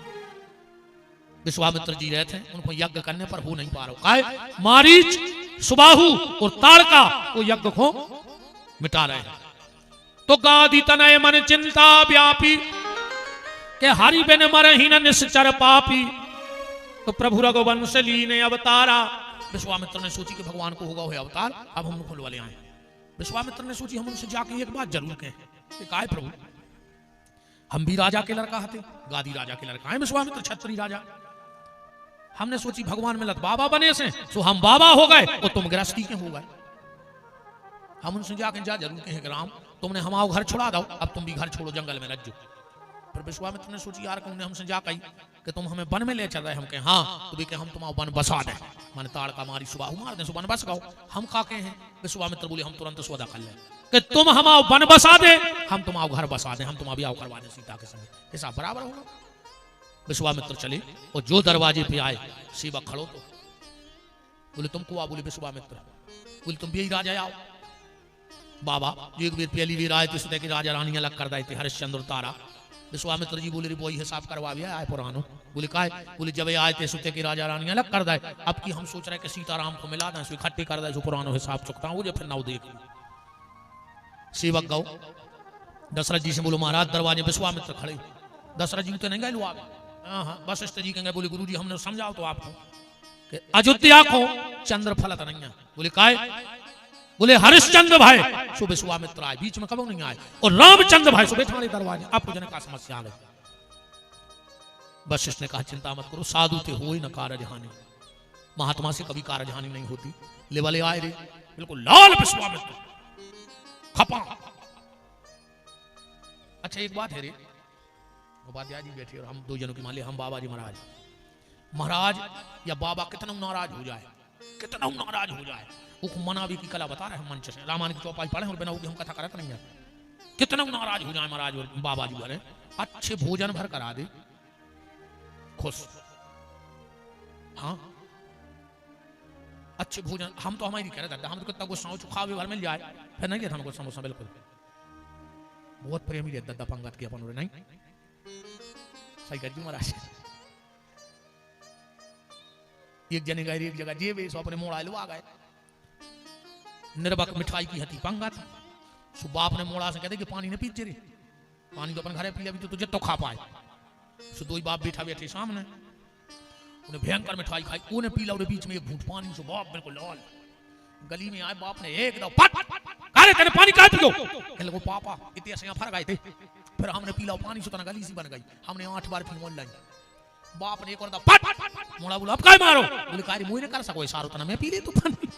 विश्वामित्र जी रहे थे, उनको यज्ञ करने पर हो नहीं पा रहा है, मारीच सुबाहु और ताड़का वो यज्ञ को मिटा रहे हैं। तो गादी तनय मन चिंता व्यापी, के हरि बिन मरहि न निश्चर पापी। तो प्रभु रघुवंश लीने अवतारा, विश्वामित्र ने सोची कि भगवान को होगा हुआ अवतार, अब हम खुल वाले आए। विश्वामित्र ने सोची हम उनसे जाके एक बात जरूर कहें, काय प्रभु हम भी राजा के लड़का हते, गादी राजा के लड़का है विश्वामित्र क्षत्रिय राजा। हमने सोची भगवान मिलत बाबा बने से, सो हम बाबा हो गए और तुम गृहस्थी के हो गए। हम उनसे जाके जा जरूर कहें कि राम तुमने हमारा घर छोड़ा दो, अब तुम भी घर छोड़ो जंगल में रज्जो। पर विश्वामित्र ने सोची यार तुमने हमसे जा कही कि तुम हमें वन में ले चल रहे, हम कहे हाँ, तो भी कहे हम तुम्हारा वन बसा दें, मैंने ताड़ का मारी सुबह मार दें, वन बस गाओ। हम का कहे हैं, विश्वामित्र बोले हम तुरंत सौदा कर ले कि तुम हमारा वन बसा दे, हम तुम्हारा घर बसा दें, हम तुम्हारा ब्याह करवा दें सीता के संग, हिसाब बराबर होगा। विश्वामित्र चले और जो दरवाजे पे आए सेवक खड़ो तो बोले तुम को आ, बोले विश्वामित्र, बोले तुम भी राजा आओ। बाबा जो एक बार पहली बार आए थे सुते की राजा रानी अलग कर देते हरिश्चंद्र तारा। विश्वामित्र जी बोले रे वही हिसाब करवा भी आए पुरानो। बोले काय, बोले जब आए थे सुते की राजा रानी अलग कर दे, अब की हम सोच रहे कि सीताराम को मिला दें, इकट्ठे कर दे, पुरानो हिसाब चुकता हूँ, फिर नाव देख लो। सेवक गौ दशरथ जी से बोलो महाराज दरवाजे विश्वामित्र खड़े। दशरथ जी तो नहीं गए लो, हाँ वशिष्ठ जी कहेंगे बोले गुरु जी हमने समझाओ तो आपको कि अयोध्या को चंद्र फलत नहीं है। बोले काय, बोले हरिश्चंद्र भाई सो विश्वामित्र आए, बीच में कब नहीं आए, और रामचंद्र भाई सो बैठा दरवाजे, आपको जन का समस्या आ गई। वशिष्ठ ने कहा चिंता मत करो, साधु थे हो ही न कारज हानि। महात्मा से कभी कारजहानी नहीं होती। ले वाले आए रे, बिल्कुल लाल विश्वामित्र खपा। अच्छा एक बात है रे, उपाध्याय जी बैठे और हम दो जनों की मान लिया हम बाबा जी महाराज, महाराज या बाबा कितना नाराज हो जाए, कितना नाराज हो जाए, वो मना भी की कला बता रहे हैं मंच से, रामायण की चौपाई पढ़े और बिना हम कथा करते नहीं है, कितना नाराज हो जाए महाराज और बाबा जी बोले अच्छे भोजन भर करा दे खुश। हाँ अच्छे भोजन, हम तो हमारी कह रहे थे, हम तो कितना गुस्सा हो चुका भर मिल जाए फिर नहीं हमको समोसा, बिल्कुल बहुत प्रेमी रहता दद्दा पंगत की अपन नहीं सही कर महाराज। एक जने गए एक जगह जेबे सो अपने मोड़ा लो आ गए, निर्बक मिठाई की हती पंगत, सो बाप ने मोड़ा से कहते कि पानी ने पीछे रे, पानी तो अपन घरे पी लिया तो जितना खा पाए। सो दो ही बाप बैठा बैठे सामने, उन्हें भयंकर मिठाई खाई, उन्हें पी ला बीच में एक घूंट पानी, सो बाप बिल्कुल लाल। गली में आए बाप ने एक दो पट अरे तेरे पानी का पियो, कहने लगे पापा इतने ऐसे फर गए थे, फिर हमने पी ला पानी सो तना गली सी बन गई, हमने 8 बार पी ऑनलाइन। बाप ने एक और पट मोड़ा बोला अब काय मारो, बोले काय मुझे नहीं कर सको सारो तना मैं पी ले तू पानी।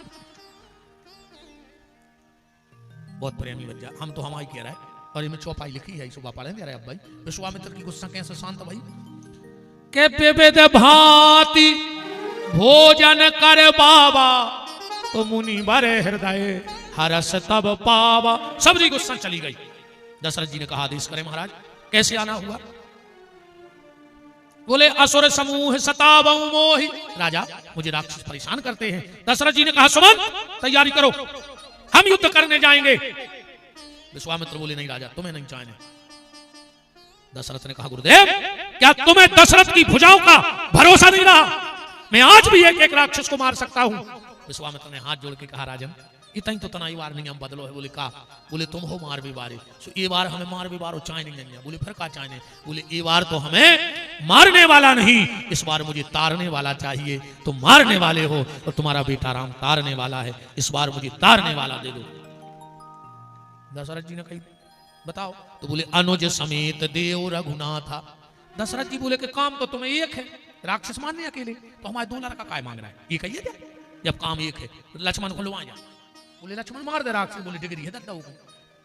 बहुत प्रेमी बच्चा, हम तो हमारी कह रहा है और ये में चौपाई लिखी है सुबह पढ़े दे रहे अब भाई। विश्वामित्र की गुस्सा कैसे शांत भाई के विविध भांति भोजन कर बाबा, तो मुनि बरे हृदय हरस तब पावा। सबरी गुस्सा चली गई। दशरथ जी ने कहा आदेश करें महाराज, कैसे आना हुआ? बोले असुर समूह सतावऊ मोहि, राजा मुझे राक्षस परेशान करते हैं। दशरथ जी ने कहा सुमन तैयारी करो, हम युद्ध करने जाएंगे। विश्वामित्र बोले नहीं राजा तुम्हें नहीं चाहिए। दशरथ ने कहा गुरुदेव क्या तुम्हें दशरथ की भुजाओं का भरोसा नहीं रहा? मैं आज भी एक एक राक्षस को मार सकता हूं। विश्वामित्र ने हाथ जोड़ के कहा राजन इतना ही तो तना बार नियम बदलो है। बोले कहा, बोले तुम हो मार भी बारे, सो ये बार हमें मार भी बारो चाय नहीं है। बोले फिर का चाय नहीं? बोले ये बार तो हमें मारने वाला नहीं, इस बार मुझे तारने वाला चाहिए। तुम मारने वाले हो और तुम्हारा बेटा राम तारने वाला है, इस बार मुझे तारने वाला दे दो। दशरथ जी ने कही बताओ, तो बोले अनुज समेत देव रघुनाथा। दशरथ जी बोले कि काम तो तुम्हें एक है, राक्षस मारने अकेले, तो हमारे 2 लड़का काय मांग रहा है? ये कहिए क्या? जब काम एक है लक्ष्मण को लुआ जा। बोले लक्ष्मण मार दे राक्षस। बोले डिग्री है दत्ता को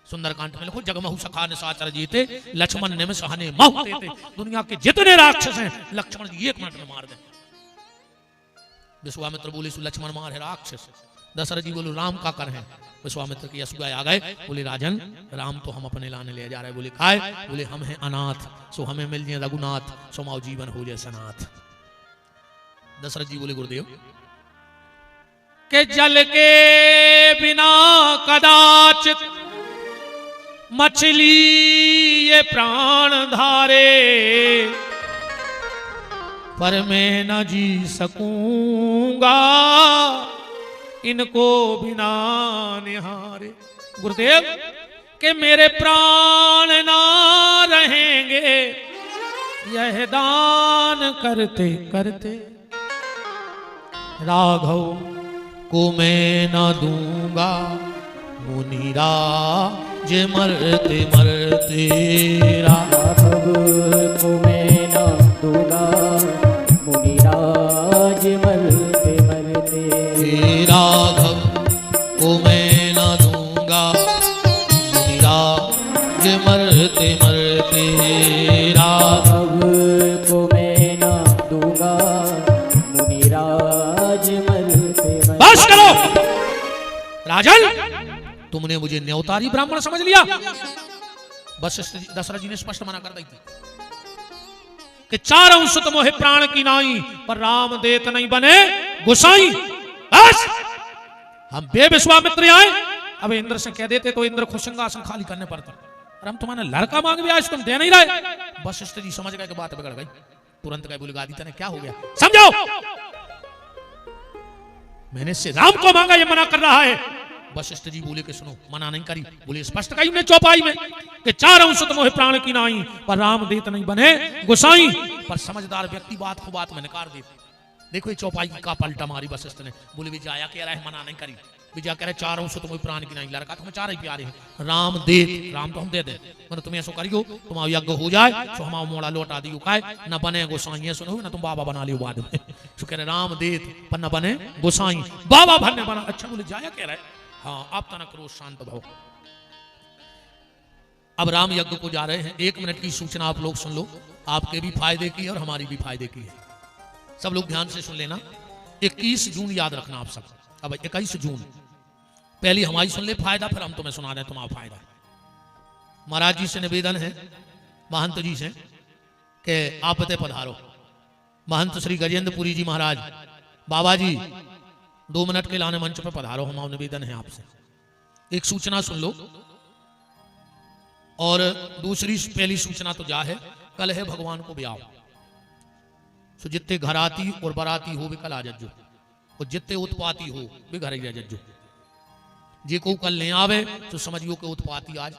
सुंदरकांड में लिखो जगमहु सखा निशाचर जीते, लक्ष्मण ने में सहने महु देते। दुनिया के जितने राक्षस हैं लक्ष्मण जी 1 मिनट में मार दे। विश्वामित्र बोले लक्ष्मण मार है राक्षस। दशरथ जी बोले राम का कर है। विश्वामित्र की असुआ आ गए। बोले राजन राम तो हम अपने लाने ले जा रहे। बोले काय? बोले हम हैं अनाथ, सो हमें मिल जाए रघुनाथ, सो माओ जीवन हो जाए सनाथ। दशरथ जी बोले गुरुदेव के जल के बिना कदाचित मछली ये प्राण धारे, पर मैं न जी सकूंगा इनको बिना निहारे। गुरुदेव के मेरे प्राण ना रहेंगे यह दान करते करते, राघव को मैं न दूंगा मुनिराज मरते मरते। राघव को मैं न दूंगा मुनिराज मरते मरते। राघव को मैं न दूंगा मुनिराज मरते मरते। राघव को मैं न दूंगा मुनिराज मरते मरते। बस करो राजन, तुमने मुझे न्योतारी ब्राह्मण समझ लिया। बस दशरथ जी ने स्पष्ट मना कर दी थी कि 4 सुत मोहे प्राण की नाई, पर राम देत नहीं बने गुसाई। बस हम बेविश्वामित्र आए, अब इंद्र से कह देते तो इंद्र खुद सिंहासन खाली करने पड़ता। और हम तुम्हारे लड़का मांग भी आज तुम दे नहीं रहे। वशिष्ठ जी समझ गए कि बात बिगड़ गई। तुरंत गए बोले गादी तने क्या हो गया समझाओ। मैंने इससे राम को मांगा, ये मना कर रहा है। वशिष्ठ जी बोले कि सुनो मना नहीं करी। बोले स्पष्ट कही मैं चौपाई में कि 4 सुत मोहे प्राण की नाई, पर राम देत नहीं बने गुसाई। पर समझदार व्यक्ति बात को बात में नकार देते। देखो ये चौपाई का पलटा मारी वशिष्ठ ने। बोले भी जाया कह रहा है मना नहीं करी, विजय कह रहे चारों से तुम्हें प्राण की नहीं लड़का तुम्हें चार ही प्यारे हैं राम दे राम तो हम दे दे मैंने तुम्हें ऐसा करियो तुम्हारा यज्ञ हो जाए तो हमारा मोड़ा लौटा दियो खाए न बने गोसाई सुनो ना तुम बाबा बना लियो बाद में सो कह रहे राम दे पर न बने गोसाई बाबा भरने बना अच्छा बोले जाया कह रहे हाँ आप तना करो शांत भाव। अब राम यज्ञ को जा रहे हैं 1 मिनट की सूचना आप लोग सुन लो आपके भी फायदे की और हमारी भी फायदे की है सब लोग ध्यान से सुन लेना 21 जून याद रखना आप सब अब 21 जून पहली हमारी सुन ले फायदा फिर हम तुम्हें सुना रहे हैं तुम्हारा फायदा। महाराज जी से निवेदन है महंत जी से कि आप पते पधारो महंत श्री गजेंद्रपुरी जी महाराज बाबा जी 2 मिनट के लाने मंच पर पधारो हमारा निवेदन है आपसे। एक सूचना सुन लो और दूसरी पहली सूचना तो जा है कल है भगवान को ब्याह सो जितने घराती और बराती हो वे कल आ जज्जो और जितने उत्पाती हो वे घर ही रह जज्जो जे को कल नहीं आवे तो समझियो कि उत्पाती आज